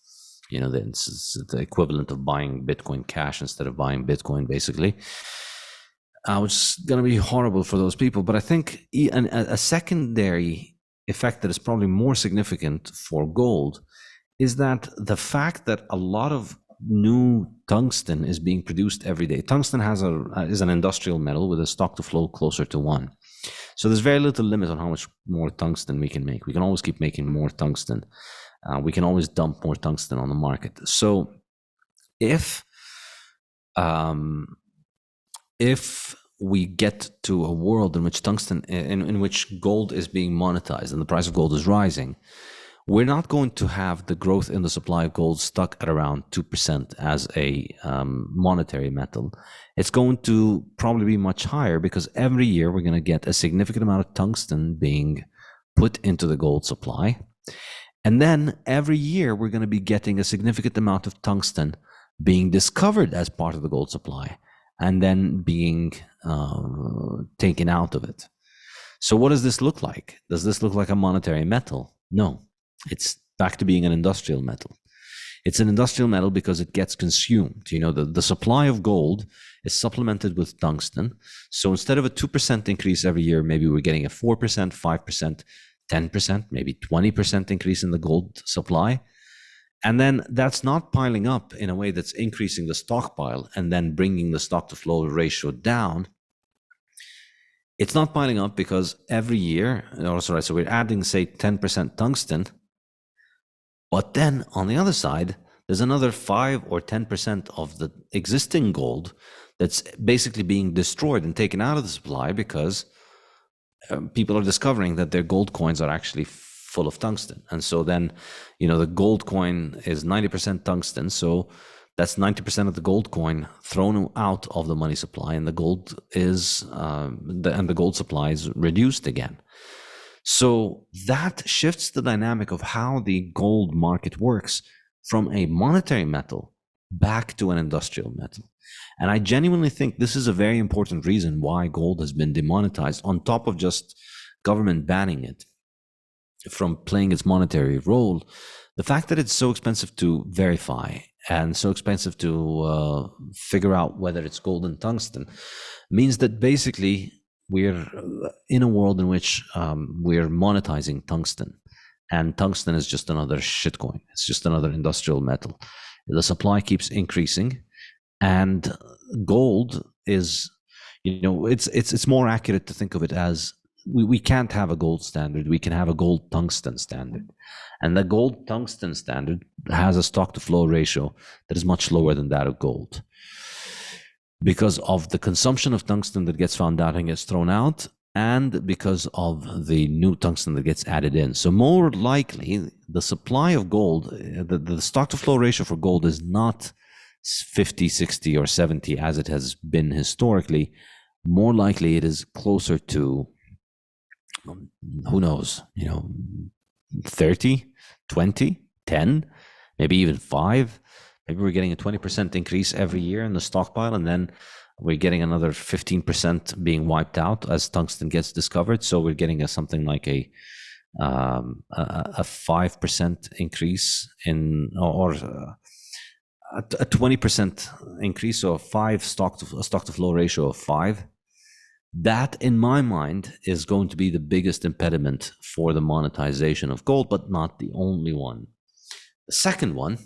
It's the equivalent of buying Bitcoin cash instead of buying Bitcoin, basically, which is going to be horrible for those people. But I think a secondary effect that is probably more significant for gold is that the fact that a lot of new tungsten is being produced every day. Tungsten is an industrial metal with a stock to flow closer to 1. So there's very little limit on how much more tungsten we can make. We can always keep making more tungsten. We can always dump more tungsten on the market. So if we get to a world in which in which gold is being monetized and the price of gold is rising, we're not going to have the growth in the supply of gold stuck at around 2% as a monetary metal. It's going to probably be much higher, because every year we're going to get a significant amount of tungsten being put into the gold supply. And then every year we're going to be getting a significant amount of tungsten being discovered as part of the gold supply and then being taken out of it. So what does this look like? Does this look like a monetary metal? No. It's back to being an industrial metal. It's an industrial metal because it gets consumed. The supply of gold is supplemented with tungsten. So instead of a 2% increase every year, maybe we're getting a 4%, 5%, 10%, maybe 20% increase in the gold supply. And then that's not piling up in a way that's increasing the stockpile and then bringing the stock to flow ratio down. It's not piling up because every year, so we're adding, say, 10% tungsten. But then on the other side, there's another 5 or 10% of the existing gold that's basically being destroyed and taken out of the supply because people are discovering that their gold coins are actually full of tungsten. And so then, the gold coin is 90% tungsten. So That's 90% of the gold coin thrown out of the money supply, and the gold is the gold supply is reduced again. So that shifts the dynamic of how the gold market works from a monetary metal back to an industrial metal. And I genuinely think this is a very important reason why gold has been demonetized, on top of just government banning it from playing its monetary role. The fact that it's so expensive to verify and so expensive to figure out whether it's gold and tungsten means that basically we're in a world in which we're monetizing tungsten, and tungsten is just another shitcoin. It's just another industrial metal. The supply keeps increasing, and gold is, it's more accurate to think of it as we can't have a gold standard. We can have a gold tungsten standard, and the gold tungsten standard has a stock to flow ratio that is much lower than that of gold, because of the consumption of tungsten that gets found out and gets thrown out, and because of the new tungsten that gets added in. So more likely, the supply of gold, the stock to flow ratio for gold is not 50, 60, or 70 as it has been historically. More likely, it is closer to, who knows, 30, 20, 10, maybe even 5. Maybe we're getting a 20% increase every year in the stockpile, and then we're getting another 15% being wiped out as tungsten gets discovered. So we're getting something like a 5% increase or a 20% increase, so a stock to flow ratio of 5. That, in my mind, is going to be the biggest impediment for the monetization of gold, but not the only one. The second one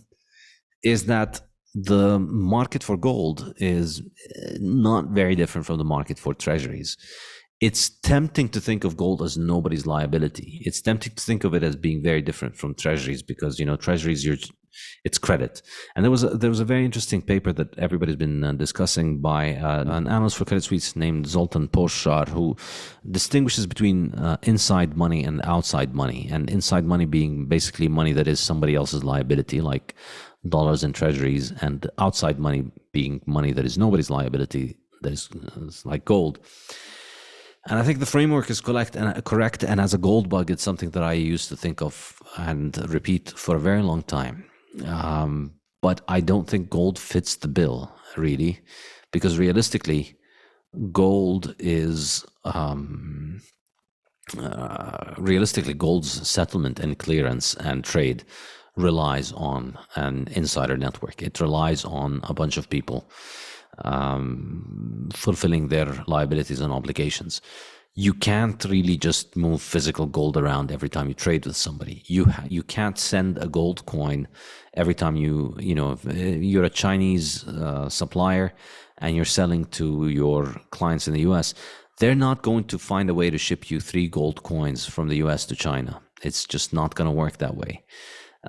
is that the market for gold is not very different from the market for treasuries. It's tempting to think of gold as nobody's liability. It's tempting to think of it as being very different from treasuries, because treasuries, it's credit. And there was a very interesting paper that everybody's been discussing by an analyst for Credit Suisse named Zoltan Postwar, who distinguishes between inside money and outside money, and inside money being basically money that is somebody else's liability, like dollars and treasuries, and outside money being money that is nobody's liability, that is like gold. And I think the framework is correct, and as a gold bug, it's something that I used to think of and repeat for a very long time. But I don't think gold fits the bill, really, because realistically, gold is gold's settlement and clearance and trade relies on an insider network. It relies on a bunch of people fulfilling their liabilities and obligations. You can't really just move physical gold around every time you trade with somebody. You can't send a gold coin every time if you're a Chinese supplier and you're selling to your clients in the US. They're not going to find a way to ship you 3 gold coins from the US to China. It's just not going to work that way.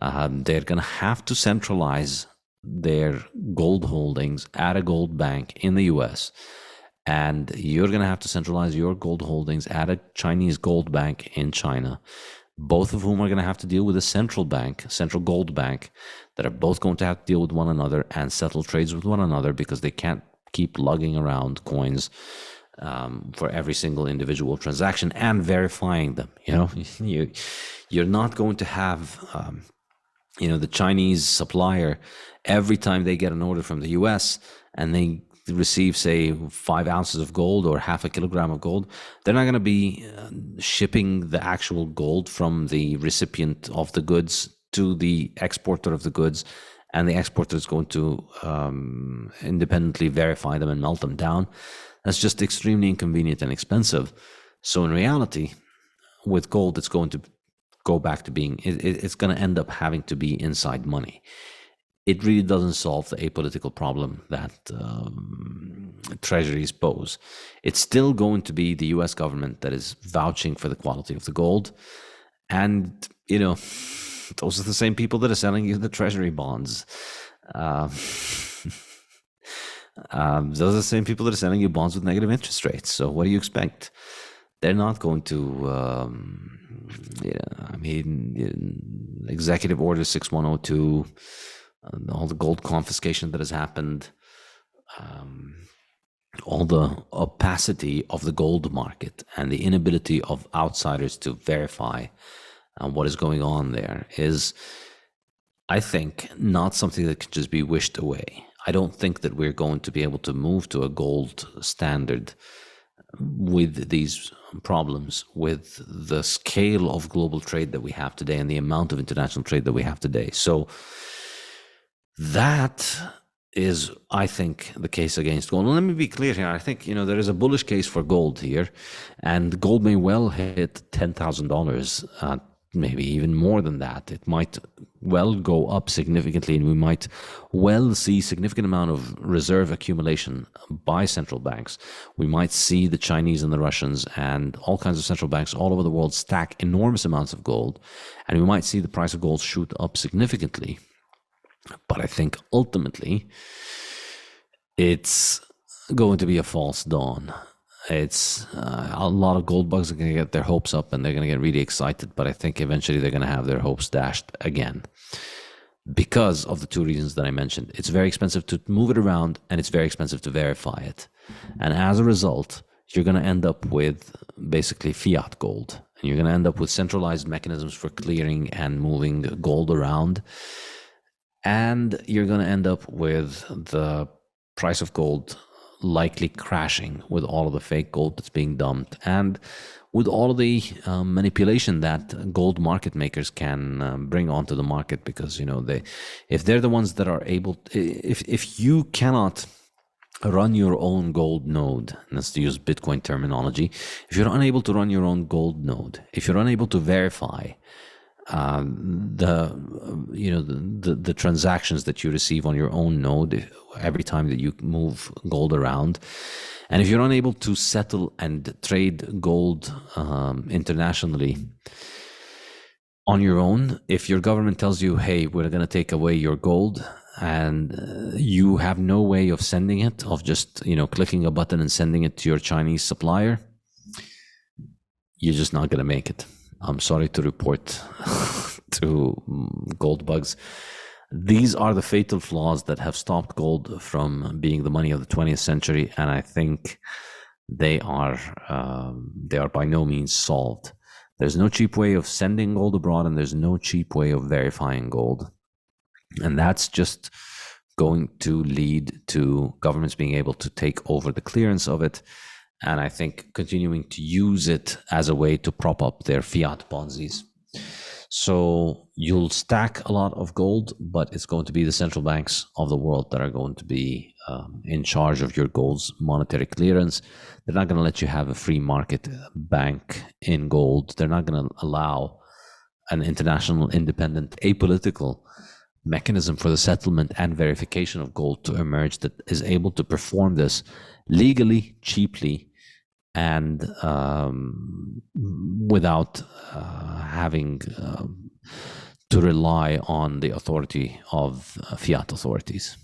They're going to have to centralize their gold holdings at a gold bank in the US, and you're going to have to centralize your gold holdings at a Chinese gold bank in China, both of whom are going to have to deal with a central gold bank, that are both going to have to deal with one another and settle trades with one another, because they can't keep lugging around coins for every single individual transaction and verifying them. You're not going to have the Chinese supplier, every time they get an order from the US and they receive, say, 5 ounces of gold or half a kilogram of gold, they're not going to be shipping the actual gold from the recipient of the goods to the exporter of the goods, and the exporter is going to independently verify them and melt them down. That's just extremely inconvenient and expensive. So in reality, with gold, it's going to go back to being, it's going to end up having to be inside money. It really doesn't solve the apolitical problem that treasuries pose. It's still going to be the US government that is vouching for the quality of the gold. And, those are the same people that are selling you the treasury bonds. Those are the same people that are selling you bonds with negative interest rates. So what do you expect? They're not going to, Executive Order 6102, all the gold confiscation that has happened, all the opacity of the gold market and the inability of outsiders to verify what is going on there is, I think, not something that can just be wished away. I don't think that we're going to be able to move to a gold standard with these problems, with the scale of global trade that we have today and the amount of international trade that we have today. So that is, I think, the case against gold. And let me be clear here. I think, there is a bullish case for gold here, and gold may well hit $10,000, maybe even more than that. It might well go up significantly, and we might well see significant amount of reserve accumulation by central banks. We might see the Chinese and the Russians and all kinds of central banks all over the world stack enormous amounts of gold, and we might see the price of gold shoot up significantly. But I think ultimately it's going to be a false dawn. It's a lot of gold bugs are going to get their hopes up and they're going to get really excited, but I think eventually they're going to have their hopes dashed again because of the two reasons that I mentioned. It's very expensive to move it around, and it's very expensive to verify it. And as a result, you're going to end up with basically fiat gold, and you're going to end up with centralized mechanisms for clearing and moving gold around. And you're going to end up with the price of gold likely crashing with all of the fake gold that's being dumped, and with all of the manipulation that gold market makers can bring onto the market, because if they're the ones that are able, if you cannot run your own gold node, and that's to use Bitcoin terminology, if you're unable to run your own gold node, if you're unable to verify the transactions that you receive on your own node every time that you move gold around, and if you're unable to settle and trade gold internationally on your own, if your government tells you, hey, we're going to take away your gold, and you have no way of sending it, of just clicking a button and sending it to your Chinese supplier, you're just not going to make it. I'm sorry to report to gold bugs. These are the fatal flaws that have stopped gold from being the money of the 20th century, and I think they are by no means solved. There's no cheap way of sending gold abroad, and there's no cheap way of verifying gold. And that's just going to lead to governments being able to take over the clearance of it, and I think continuing to use it as a way to prop up their fiat Ponzi's. So you'll stack a lot of gold, but it's going to be the central banks of the world that are going to be in charge of your gold's monetary clearance. They're not going to let you have a free market bank in gold. They're not going to allow an international, independent, apolitical mechanism for the settlement and verification of gold to emerge that is able to perform this legally, cheaply, and without having to rely on the authority of fiat authorities.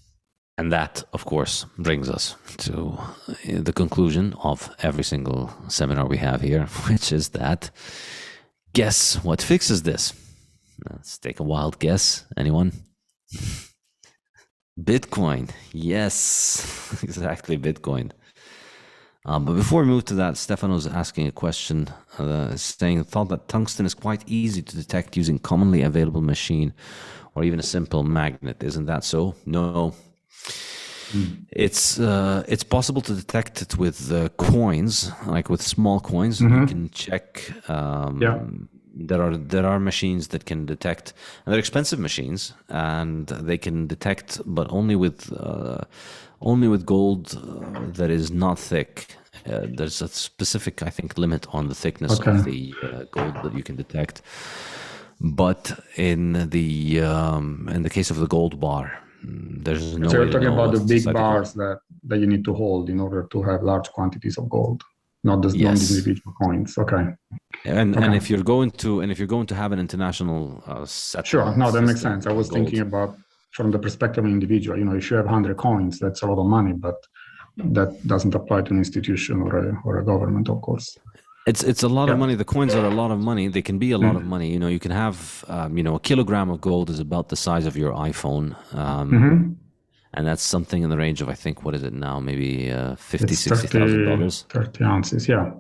And that, of course, brings us to the conclusion of every single seminar we have here, which is that, guess what fixes this? Let's take a wild guess. Anyone? Bitcoin. Yes, exactly, Bitcoin. But before we move to that, Stefano's asking a question, saying, thought that tungsten is quite easy to detect using commonly available machine or even a simple magnet. Isn't that so? No. It's possible to detect it with coins, like with small coins. You can check. There are machines that can detect, and they're expensive machines, and they can detect, but only with gold that is not thick. There's a specific, I think, limit on the thickness of the gold that you can detect. But in the case of the gold bar, there's no. So way you're talking about the big bars that you need to hold in order to have large quantities of gold, not the individual coins. Okay. And if you're going to have an international settlement, sure, no, that makes sense. I was thinking about from the perspective of an individual. If you have 100 coins, that's a lot of money, but that doesn't apply to an institution or a government, of course. It's a lot of money. The coins are a lot of money. They can be a lot of money. You can have, a kilogram of gold is about the size of your iPhone. And that's something in the range of, I think, what is it now? Maybe $50,000-$60,000. 30 ounces, yeah.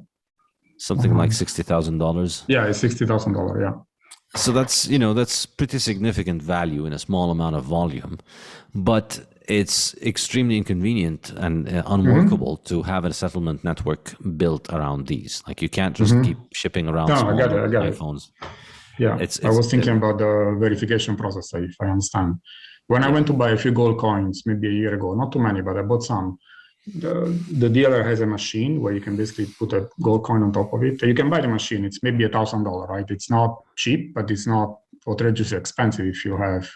Something like $60,000. Yeah, it's $60,000, yeah. So that's pretty significant value in a small amount of volume, but it's extremely inconvenient and unworkable to have a settlement network built around these. Like you can't just keep shipping around small iPhones. Yeah, I was thinking about the verification process, if I understand. When I went to buy a few gold coins, maybe a year ago, not too many, but I bought some. The dealer has a machine where you can basically put a gold coin on top of it. You can buy the machine. It's maybe $1,000, right? It's not cheap, but it's not outrageously expensive if you have.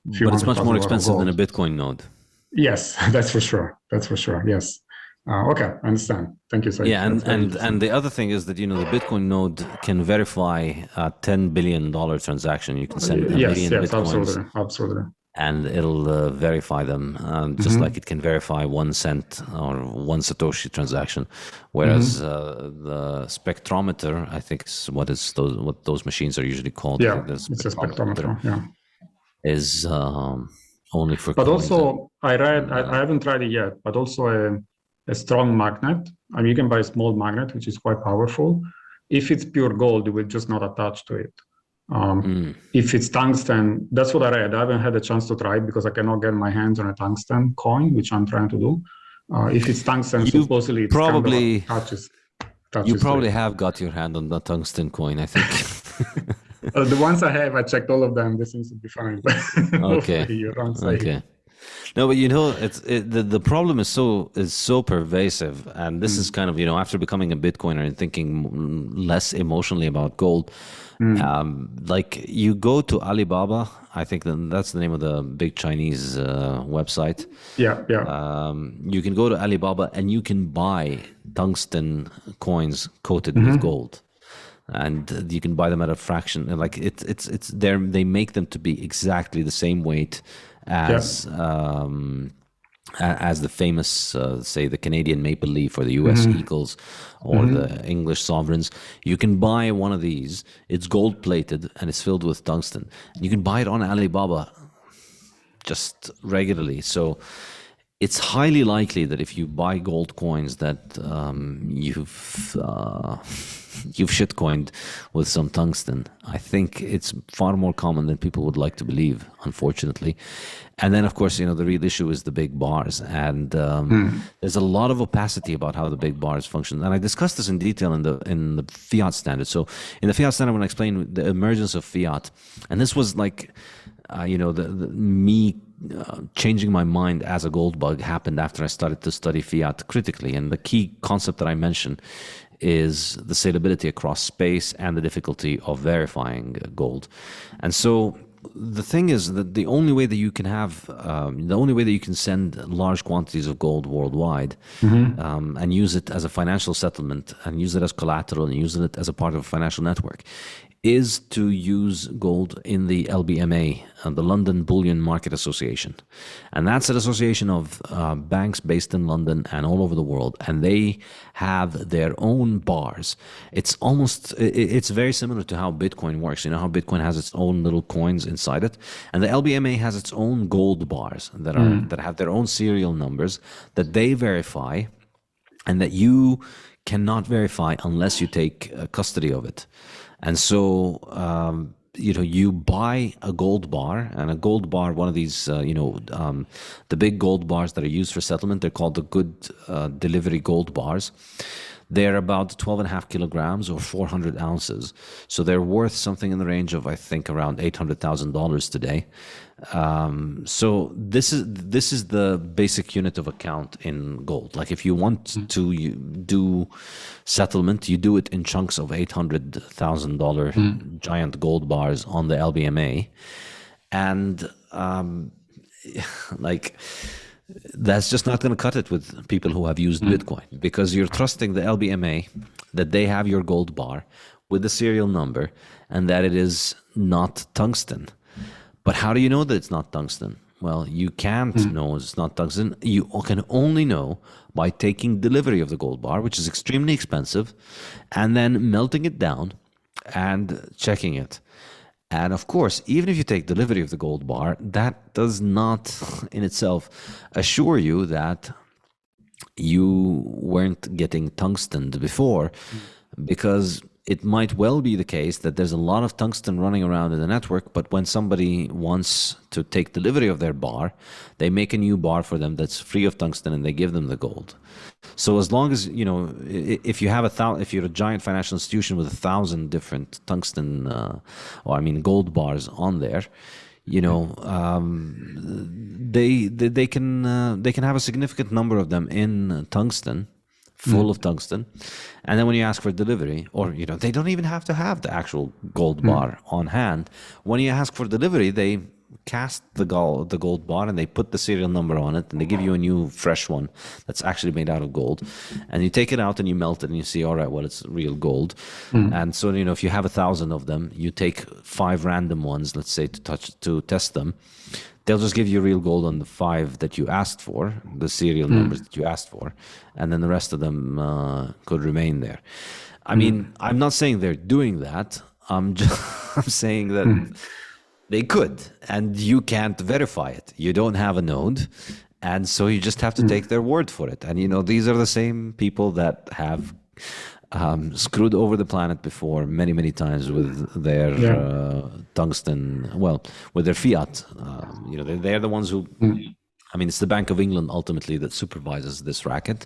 But it's much more expensive than a Bitcoin node. Yes, that's for sure. That's for sure. Yes. Okay, I understand. Thank you, Saif. Yeah, and the other thing is that the Bitcoin node can verify a $10 billion transaction. You can send a million Bitcoins. Absolutely. And it'll verify them, just like it can verify 1 cent or 1 Satoshi transaction. Whereas the spectrometer, I think, is what those machines are usually called. Yeah, it's a spectrometer. Yeah, is only for. But also, I read. I haven't tried it yet. But also a strong magnet. I mean, you can buy a small magnet, which is quite powerful. If it's pure gold, it will just not attach to it. If it's tungsten, that's what I read. I haven't had a chance to try it because I cannot get my hands on a tungsten coin, which I'm trying to do. If it's tungsten, supposedly it's probably touches you probably have got your hand on the tungsten coin, I think. The ones I have, I checked all of them. This seems to be fine. Okay. Okay. No, but the problem is so pervasive, and this is kind of after becoming a Bitcoiner and thinking less emotionally about gold. Like you go to Alibaba, I think that's the name of the big Chinese website. Yeah. You can go to Alibaba and you can buy tungsten coins coated with gold, and you can buy them at a fraction. And like it's there, they make them to be exactly the same weight as the famous, say, the Canadian maple leaf or the U.S. eagles or the English sovereigns. You can buy one of these. It's gold plated and it's filled with tungsten. You can buy it on Alibaba just regularly. So it's highly likely that if you buy gold coins that you've shitcoined with some tungsten. I think it's far more common than people would like to believe, unfortunately. And then, of course, the real issue is the big bars. And there's a lot of opacity about how the big bars function. And I discussed this in detail in the Fiat standard. So in the Fiat standard, when I explained the emergence of Fiat, and this was like, me changing my mind as a gold bug happened after I started to study Fiat critically. And the key concept that I mentioned is the salability across space and the difficulty of verifying gold. And so the thing is that the only way that you can send large quantities of gold worldwide and use it as a financial settlement and use it as collateral and use it as a part of a financial network is to use gold in the LBMA, the London Bullion Market Association. And that's an association of banks based in London and all over the world. And they have their own bars. It's very similar to how Bitcoin works. You know how Bitcoin has its own little coins inside it? And the LBMA has its own gold bars that have their own serial numbers that they verify and that you cannot verify unless you take custody of it. And so, you buy a gold bar, and a gold bar, one of these, the big gold bars that are used for settlement, they're called the good delivery gold bars. They're about 12.5 kilograms or 400 ounces. So they're worth something in the range of, I think, around $800,000 today. So this is the basic unit of account in gold. Like if you want to do settlement, you do it in chunks of $800,000 giant gold bars on the LBMA. And that's just not going to cut it with people who have used Bitcoin, because you're trusting the LBMA that they have your gold bar with the serial number and that it is not tungsten. But how do you know that it's not tungsten? Well, you can't know it's not tungsten. You can only know by taking delivery of the gold bar, which is extremely expensive, and then melting it down and checking it. And of course, even if you take delivery of the gold bar, that does not in itself assure you that you weren't getting tungsten before, because it might well be the case that there's a lot of tungsten running around in the network, but when somebody wants to take delivery of their bar, they make a new bar for them that's free of tungsten and they give them the gold. So as long as, if you have if you're a giant financial institution with 1,000 different tungsten, gold bars on there, they can have a significant number of them in tungsten, full of tungsten, and then when you ask for delivery, or they don't even have to have the actual gold bar on hand. When you ask for delivery, they cast the gold bar and they put the serial number on it, and they give you a new fresh one that's actually made out of gold, and you take it out and you melt it and you see, all right, well, it's real gold. And so if you have 1,000 of them, you take 5 random ones, let's say, to test them. They'll just give you real gold on the 5 that you asked for, the serial numbers that you asked for, and then the rest of them could remain there. I mean, I'm not saying they're doing that. I'm saying that they could, and you can't verify it. You don't have a node, and so you just have to take their word for it. And these are the same people that have screwed over the planet before many, many times with their tungsten, with their fiat. They're the ones who, it's the Bank of England ultimately that supervises this racket.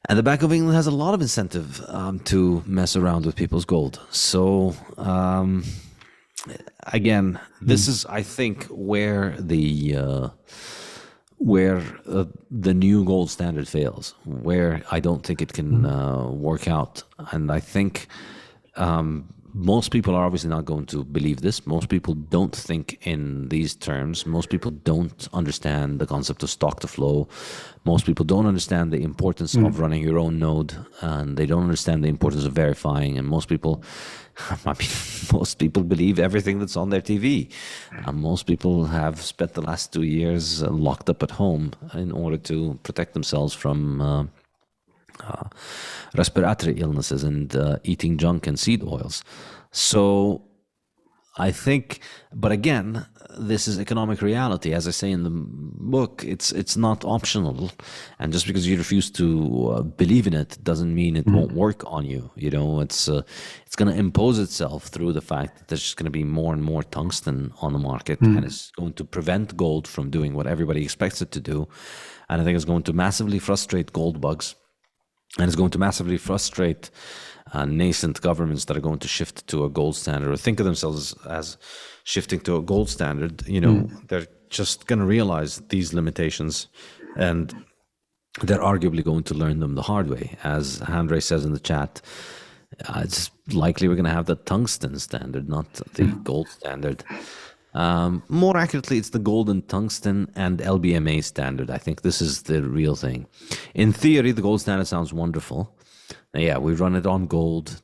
And the Bank of England has a lot of incentive to mess around with people's gold. So, again, this is, I think, where the new gold standard fails, where I don't think it can work out. And I think most people are obviously not going to believe this. Most people don't think in these terms. Most people don't understand the concept of stock to flow. Most people don't understand the importance of running your own node, and they don't understand the importance of verifying. And most people believe everything that's on their TV. Most people have spent the last 2 years locked up at home in order to protect themselves from respiratory illnesses and eating junk and seed oils. So I think, but again, this is economic reality. As I say in the book, it's not optional. And just because you refuse to believe in it doesn't mean it won't work on you. It's going to impose itself through the fact that there's just going to be more and more tungsten on the market, and it's going to prevent gold from doing what everybody expects it to do. And I think it's going to massively frustrate gold bugs. And it's going to massively frustrate nascent governments that are going to shift to a gold standard, or think of themselves as shifting to a gold standard. They're just going to realize these limitations, and they're arguably going to learn them the hard way. As Andre says in the chat, it's likely we're going to have the tungsten standard, not the gold standard. More accurately, it's the gold and tungsten and LBMA standard. I think this is the real thing. In theory, the gold standard sounds wonderful. Yeah, we run it on gold,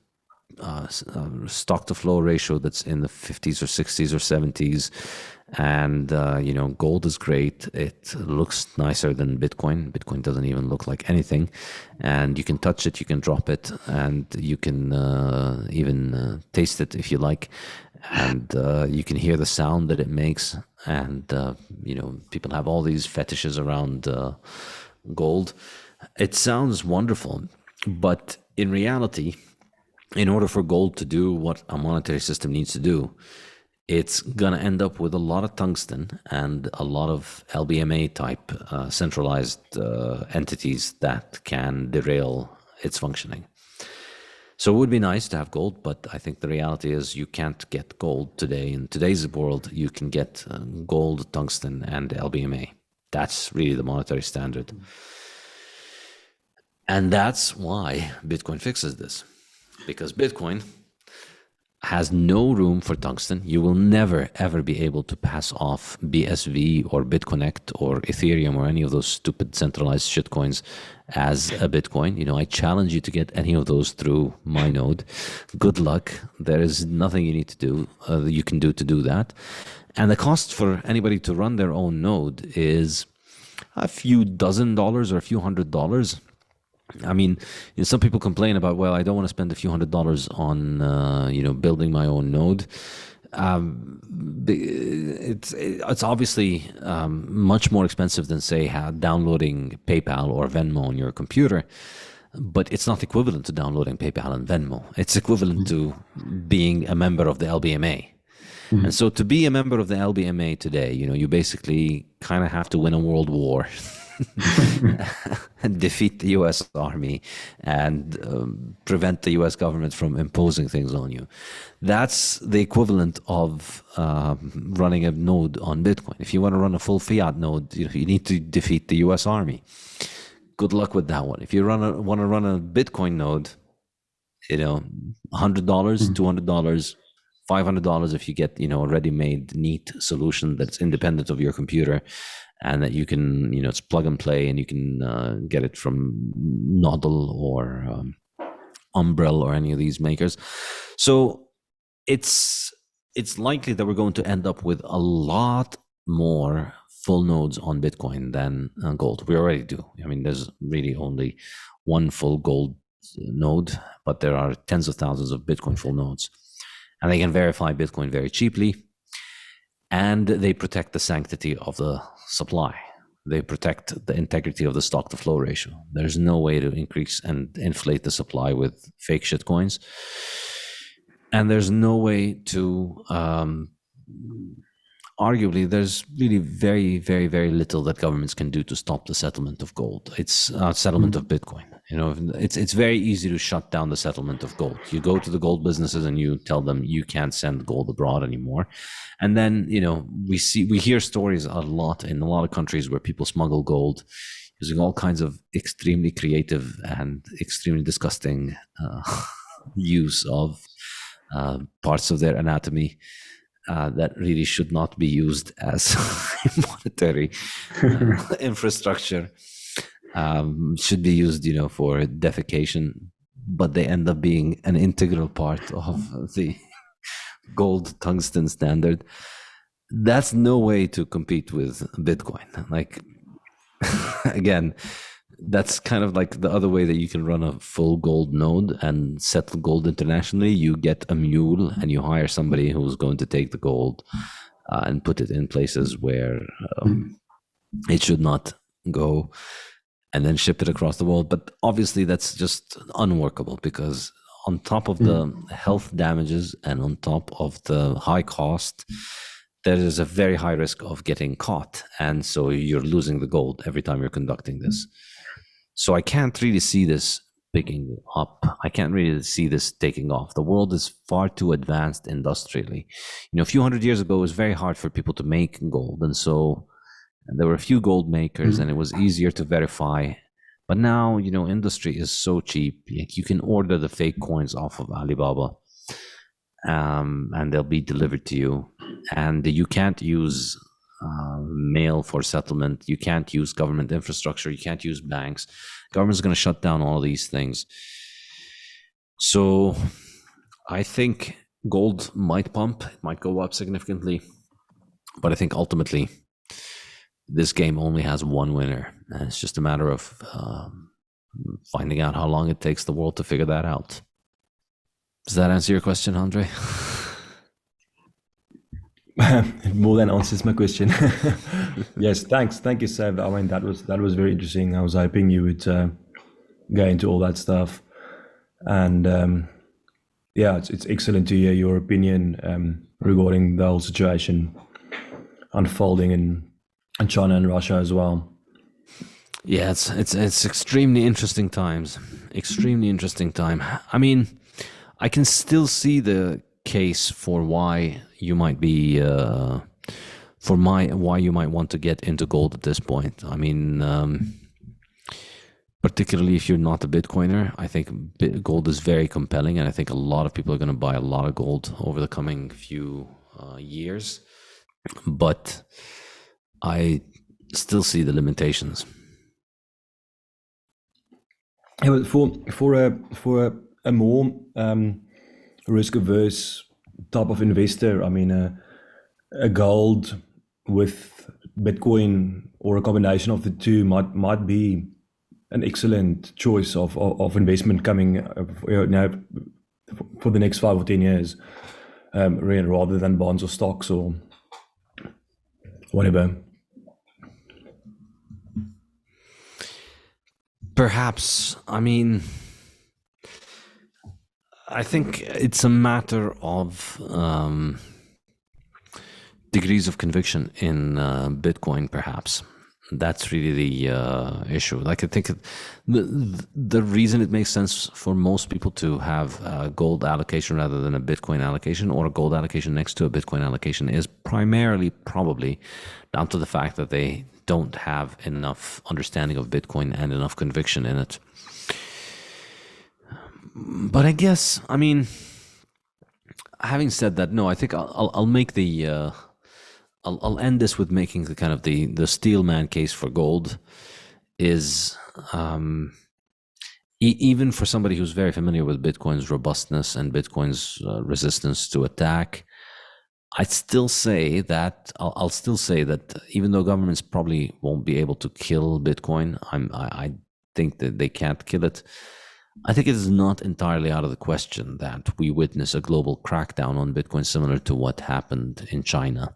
stock to flow ratio that's in the 50s or 60s or 70s. And, gold is great. It looks nicer than Bitcoin. Bitcoin doesn't even look like anything. And you can touch it, you can drop it, and you can even taste it if you like. And you can hear the sound that it makes. And, people have all these fetishes around gold. It sounds wonderful. But in reality, in order for gold to do what a monetary system needs to do, it's going to end up with a lot of tungsten and a lot of LBMA type centralized entities that can derail its functioning. So it would be nice to have gold, but I think the reality is you can't get gold today. In today's world, you can get gold, tungsten, and LBMA. That's really the monetary standard. And that's why Bitcoin fixes this. Because Bitcoin has no room for tungsten. You will never, ever be able to pass off BSV or BitConnect or Ethereum or any of those stupid centralized shitcoins as a Bitcoin. I challenge you to get any of those through my node. Good luck. There is nothing you need to do, you can do to do that. And the cost for anybody to run their own node is a few $dozen or a few $100. I mean, some people complain about, well, I don't want to spend a few $100 on, building my own node. It's obviously much more expensive than, say, downloading PayPal or Venmo on your computer, but it's not equivalent to downloading PayPal and Venmo. It's equivalent to being a member of the LBMA. And so to be a member of the LBMA today, you basically kind of have to win a world war and defeat the US Army and prevent the US government from imposing things on you. That's the equivalent of running a node on Bitcoin. If you want to run a full fiat node, you need to defeat the US Army. Good luck with that one. If you want to run a Bitcoin node, $100, $200, $500 if you get a ready-made neat solution that's independent of your computer, and that you can it's plug and play, and you can get it from Nodal or Umbrel or any of these makers. So it's likely that we're going to end up with a lot more full nodes on Bitcoin than gold. We already do. I mean, there's really only one full gold node, but there are tens of thousands of Bitcoin full nodes. And they can verify Bitcoin very cheaply, and they protect the sanctity of the supply. They protect the integrity of the stock to flow ratio. There's no way to increase and inflate the supply with fake shit coins. And there's no way to, arguably, there's really very, very, very little that governments can do to stop the settlement of gold. It's settlement of Bitcoin. It's very easy to shut down the settlement of gold. You go to the gold businesses and you tell them you can't send gold abroad anymore. And then, we hear stories a lot in a lot of countries where people smuggle gold using all kinds of extremely creative and extremely disgusting use of parts of their anatomy that really should not be used as monetary infrastructure. Should be used, for defecation, but they end up being an integral part of the gold tungsten standard. That's no way to compete with Bitcoin. Like, again, that's kind of like the other way that you can run a full gold node and settle gold internationally. You get a mule and you hire somebody who's going to take the gold and put it in places where it should not go, and then ship it across the world. But obviously that's just unworkable, because on top of the health damages and on top of the high cost, there is a very high risk of getting caught. And so you're losing the gold every time you're conducting this. So I can't really see this picking up. I can't really see this taking off. The world is far too advanced industrially. A few hundred years ago, it was very hard for people to make gold. And so there were a few gold makers and it was easier to verify. But now, industry is so cheap. You can order the fake coins off of Alibaba and they'll be delivered to you. And you can't use mail for settlement. You can't use government infrastructure. You can't use banks. Government's going to shut down all of these things. So I think gold might pump. It might go up significantly. But I think ultimately, this game only has one winner, and it's just a matter of finding out how long it takes the world to figure that out. Does that answer your question, Andre? It more than answers my question. Yes, thanks. Thank you, Saif. I mean, that was very interesting. I was hoping you would go into all that stuff. And it's excellent to hear your opinion regarding the whole situation unfolding in China and Russia as well. Yeah, it's extremely interesting times. Extremely interesting time. I mean, I can still see the case for why you might be why you might want to get into gold at this point. I mean, particularly if you're not a Bitcoiner, I think gold is very compelling, and I think a lot of people are going to buy a lot of gold over the coming few years. But I still see the limitations. Yeah, but for a more risk-averse type of investor, I mean, a gold with Bitcoin or a combination of the two might be an excellent choice of investment coming for the next 5 or 10 years, rather than bonds or stocks or whatever. Perhaps. I mean, I think it's a matter of degrees of conviction in Bitcoin, perhaps. That's really the issue. Like, I think the reason it makes sense for most people to have a gold allocation rather than a Bitcoin allocation, or a gold allocation next to a Bitcoin allocation, is primarily probably down to the fact that they don't have enough understanding of Bitcoin and enough conviction in it. But I guess, I mean, having said that, no, I think I'll make the I'll end this with making the kind of the steelman case for gold is even for somebody who's very familiar with Bitcoin's robustness and Bitcoin's resistance to attack. I'll still say that even though governments probably won't be able to kill Bitcoin, I think that they can't kill it. I think it is not entirely out of the question that we witness a global crackdown on Bitcoin similar to what happened in China.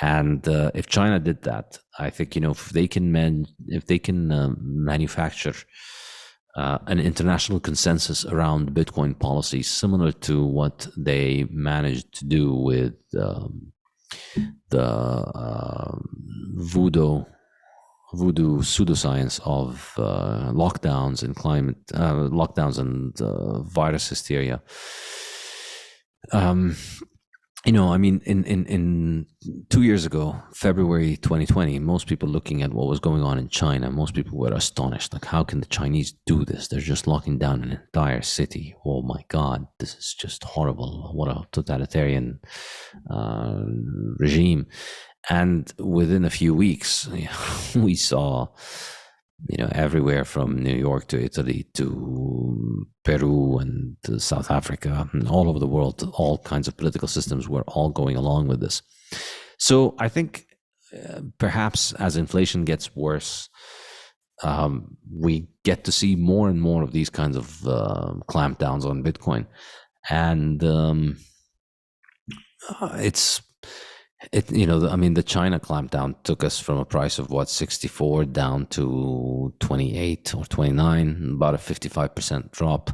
And if China did that, I think, if they can manufacture an international consensus around Bitcoin policy similar to what they managed to do with the voodoo pseudoscience of lockdowns and virus hysteria. I mean, in 2 years ago, February 2020, most people looking at what was going on in China, most people were astonished. Like, how can the Chinese do this? They're just locking down an entire city. Oh my God, this is just horrible. What a totalitarian regime. And within a few weeks, we saw, everywhere from New York to Italy to Peru and to South Africa and all over the world, all kinds of political systems were all going along with this. So I think perhaps as inflation gets worse, we get to see more and more of these kinds of clampdowns on Bitcoin. And the China clampdown took us from a price of 64 down to 28 or 29, about a 55% drop.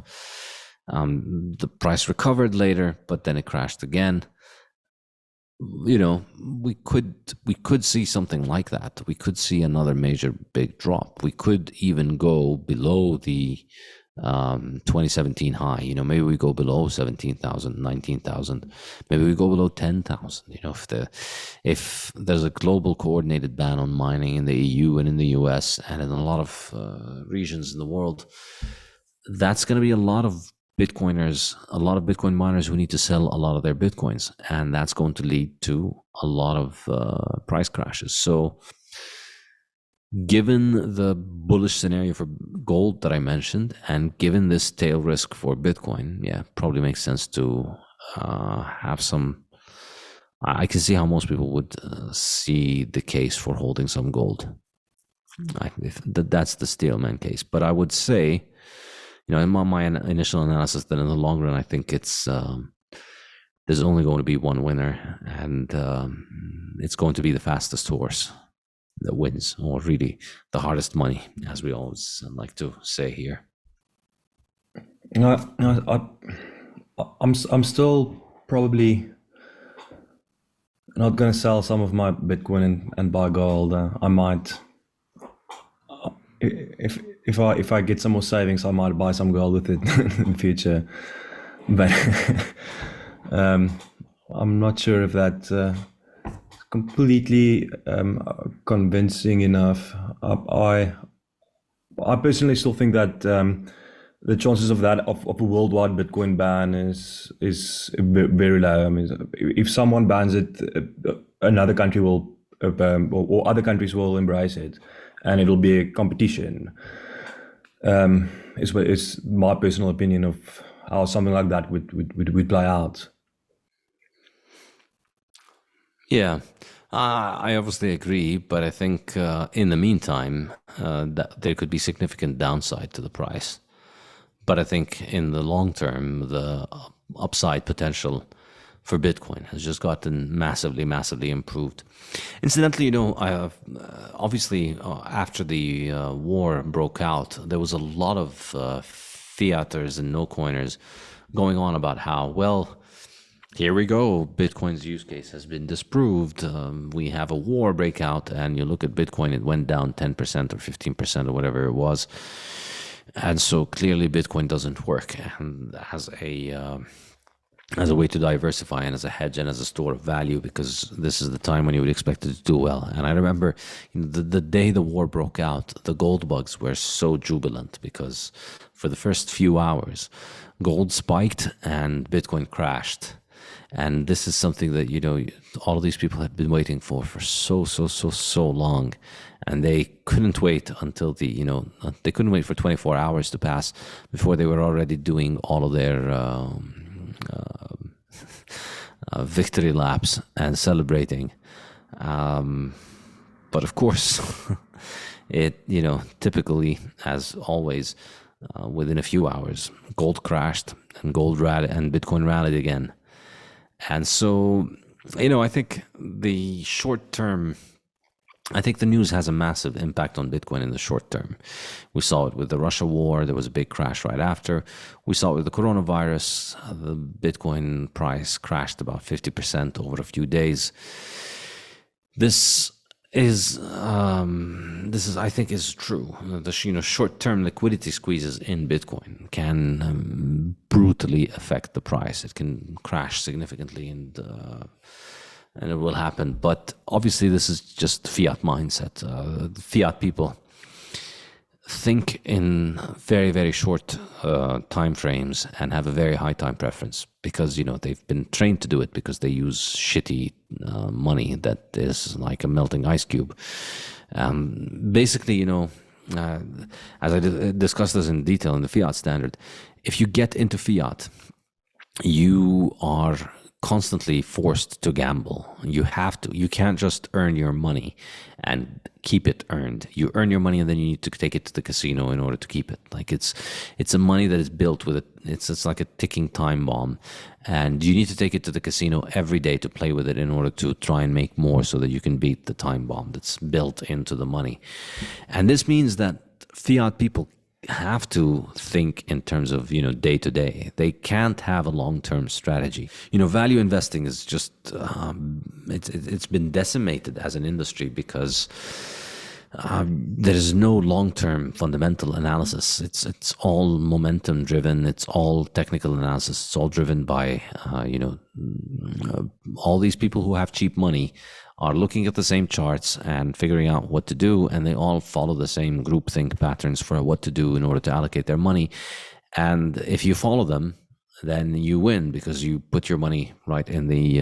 The price recovered later, but then it crashed again. We could see something like that. We could see another major big drop. We could even go below the 2017 high. Maybe we go below 17,000, 19,000. Maybe we go below 10,000. If there's a global coordinated ban on mining in the EU and in the US and in a lot of regions in the world, that's going to be a lot of Bitcoin miners who need to sell a lot of their Bitcoins, and that's going to lead to a lot of price crashes. So given the bullish scenario for gold that I mentioned, and given this tail risk for Bitcoin, probably makes sense to have some. I can see how most people would see the case for holding some gold. That's the steelman case. But I would say, in my initial analysis, that in the long run, I think it's there's only going to be one winner, and it's going to be the fastest horse that wins, or really the hardest money, as we always like to say here. I'm still probably not going to sell some of my Bitcoin and buy gold. I might, if I get some more savings, I might buy some gold with it in the future. But I'm not sure if that completely convincing enough. I personally still think that the chances of that of a worldwide Bitcoin ban is very low. I mean, if someone bans it, another country will, or other countries will embrace it, and it'll be a competition. It's my personal opinion of how something like that would play out. Yeah, I obviously agree, but I think in the meantime, that there could be significant downside to the price. But I think in the long term, the upside potential for Bitcoin has just gotten massively, massively improved. Incidentally, obviously, after the war broke out, there was a lot of fiaters and no coiners going on about how, well, here we go, Bitcoin's use case has been disproved. We have a war breakout, and you look at Bitcoin, it went down 10% or 15% or whatever it was. And so clearly Bitcoin doesn't work, and as a way to diversify and as a hedge and as a store of value, because this is the time when you would expect it to do well. And I remember the day the war broke out, the gold bugs were so jubilant because for the first few hours, gold spiked and Bitcoin crashed. And this is something that, all of these people had been waiting for so long. And they couldn't wait until they couldn't wait for 24 hours to pass before they were already doing all of their victory laps and celebrating. But of course, typically, as always, within a few hours, gold crashed and Bitcoin rallied again. And so, I think I think the news has a massive impact on Bitcoin in the short term. We saw it with the Russia war. There was a big crash right after. We saw it with the coronavirus. The Bitcoin price crashed about 50% over a few days. This is I think is true. The short-term liquidity squeezes in Bitcoin can brutally affect the price. It can crash significantly and it will happen. But obviously, this is just fiat mindset. Fiat people think in very, very short time frames and have a very high time preference because, they've been trained to do it because they use shitty money that is like a melting ice cube. Basically, as I discussed this in detail in the fiat standard, if you get into fiat, you are constantly forced to gamble. You can't just earn your money and keep it earned. You earn your money and then you need to take it to the casino in order to keep it. Like it's a money that is built with it's like a ticking time bomb, and you need to take it to the casino every day to play with it in order to try and make more so that you can beat the time bomb that's built into the money. And this means that fiat people have to think in terms of day to day. They can't have a long-term strategy. Value investing is just it's been decimated as an industry because there is no long-term fundamental analysis. It's all momentum driven. It's all technical analysis. It's all driven by all these people who have cheap money are looking at the same charts and figuring out what to do, and they all follow the same groupthink patterns for what to do in order to allocate their money. And if you follow them, then you win because you put your money right in the,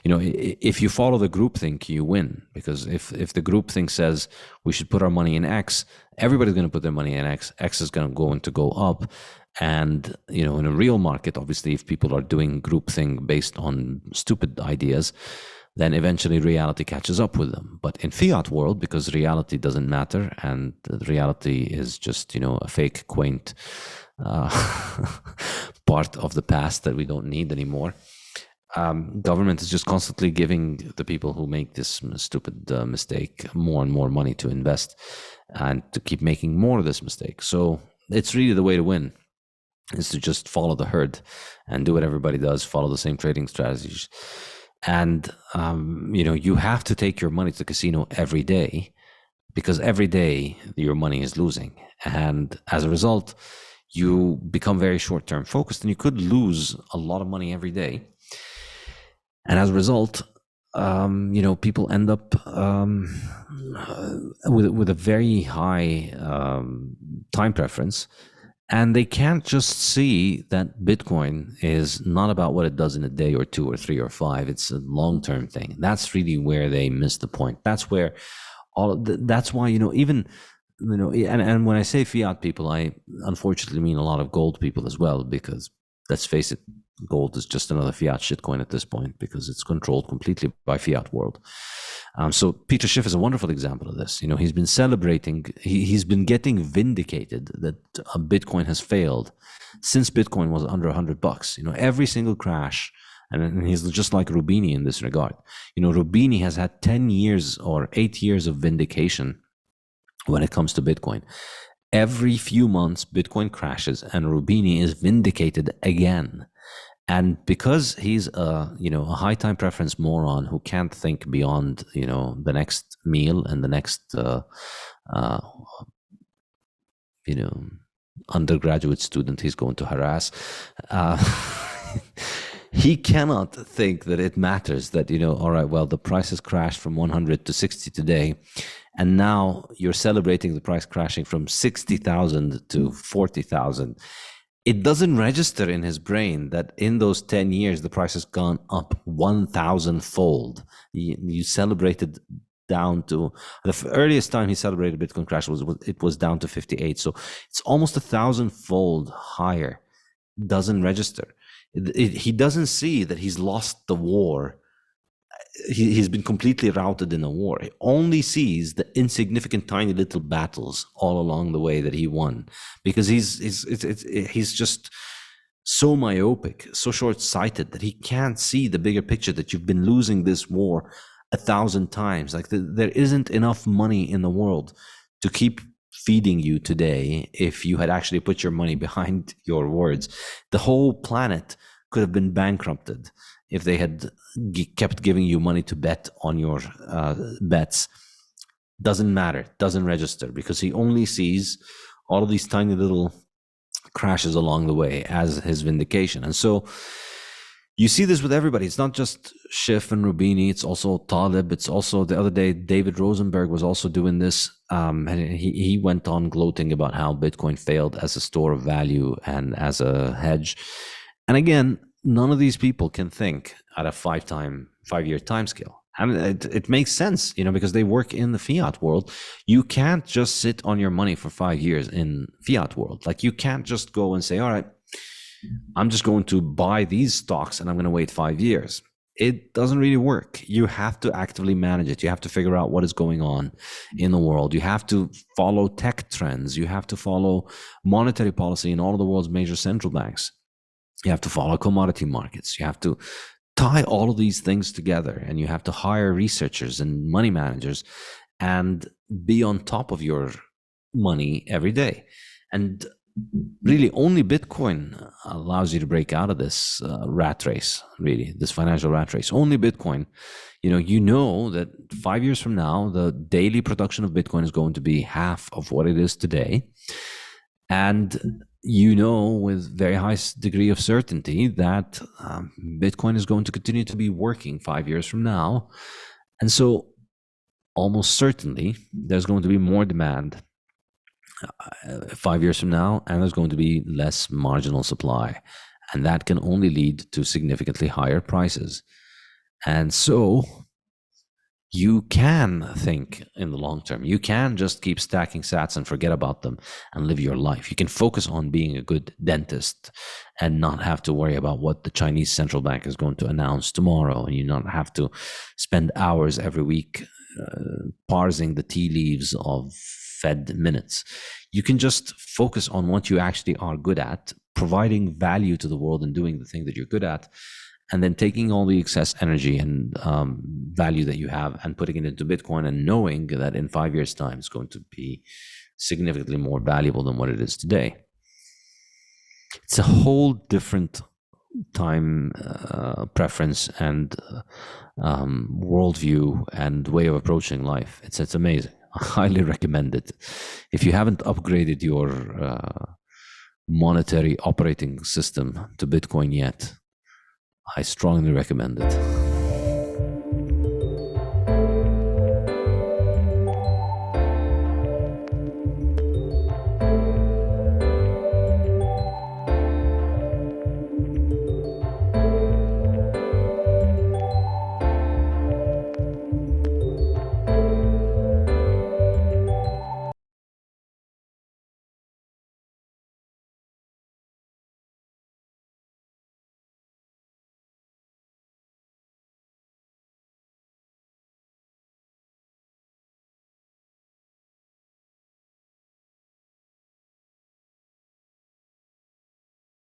if you follow the groupthink, you win because if the groupthink says we should put our money in X, everybody's going to put their money in X. X is going to go up. And, in a real market, obviously, if people are doing groupthink based on stupid ideas, then eventually reality catches up with them. But in fiat world, because reality doesn't matter and reality is just, a fake, quaint part of the past that we don't need anymore, government is just constantly giving the people who make this stupid mistake more and more money to invest and to keep making more of this mistake. So it's really the way to win is to just follow the herd and do what everybody does, follow the same trading strategies. And, you have to take your money to the casino every day because every day your money is losing. And as a result, you become very short-term focused and you could lose a lot of money every day. And as a result, people end up with a very high time preference. And they can't just see that Bitcoin is not about what it does in a day or two or three or five. It's a long-term thing. That's really where they miss the point. That's where that's why, and when I say fiat people, I unfortunately mean a lot of gold people as well, because let's face it, Gold is just another fiat shitcoin at this point because it's controlled completely by fiat world. So Peter Schiff is a wonderful example of this. He's been celebrating, he's been getting vindicated that Bitcoin has failed since Bitcoin was under $100. Every single crash, and he's just like Rubini in this regard. Rubini has had 10 years or 8 years of vindication when it comes to Bitcoin. Every few months, Bitcoin crashes and Rubini is vindicated again. And because he's a high time preference moron who can't think beyond, the next meal and the next, undergraduate student he's going to harass, he cannot think that it matters that, all right, well, the price has crashed from 100 to 60 today. And now you're celebrating the price crashing from 60,000 to 40,000. It doesn't register in his brain that in those 10 years, the price has gone up 1,000-fold. You celebrated down to, the earliest time he celebrated Bitcoin crash was down to 58. So it's almost 1,000-fold higher. Doesn't register. He doesn't see that he's lost the war. He's been completely routed in a war. He only sees the insignificant, tiny little battles all along the way that he won, because he's just so myopic, so short-sighted that he can't see the bigger picture, that you've been losing this war 1,000 times. Like there isn't enough money in the world to keep feeding you today if you had actually put your money behind your words. The whole planet could have been bankrupted if they had kept giving you money to bet on your bets. Doesn't matter, doesn't register, because he only sees all of these tiny little crashes along the way as his vindication. And so you see this with everybody. It's not just Schiff and Rubini, it's also Taleb. It's also, the other day, David Rosenberg was also doing this. And he went on gloating about how Bitcoin failed as a store of value and as a hedge. And again, none of these people can think at a 5-year time scale. And it makes sense, because they work in the fiat world. You can't just sit on your money for 5 years in fiat world. Like, you can't just go and say, all right, I'm just going to buy these stocks and I'm going to wait 5 years. It doesn't really work. You have to actively manage it. You have to figure out what is going on in the world. You have to follow tech trends. You have to follow monetary policy in all of the world's major central banks. You have to follow commodity markets. You have to tie all of these things together, and you have to hire researchers and money managers and be on top of your money every day. And really, only Bitcoin allows you to break out of this rat race, really, this financial rat race. Only Bitcoin. You know that 5 years from now, the daily production of Bitcoin is going to be half of what it is today. And with very high degree of certainty that Bitcoin is going to continue to be working 5 years from now. And so almost certainly there's going to be more demand 5 years from now, and there's going to be less marginal supply. And that can only lead to significantly higher prices. And so you can think in the long term. You can just keep stacking sats and forget about them and live your life. You can focus on being a good dentist and not have to worry about what the Chinese central bank is going to announce tomorrow. And you not have to spend hours every week parsing the tea leaves of Fed minutes. You can just focus on what you actually are good at, providing value to the world and doing the thing that you're good at, and then taking all the excess energy and value that you have and putting it into Bitcoin, and knowing that in 5 years' time it's going to be significantly more valuable than what it is today. It's a whole different time preference and worldview and way of approaching life. It's amazing. I highly recommend it. If you haven't upgraded your monetary operating system to Bitcoin yet, I strongly recommend it.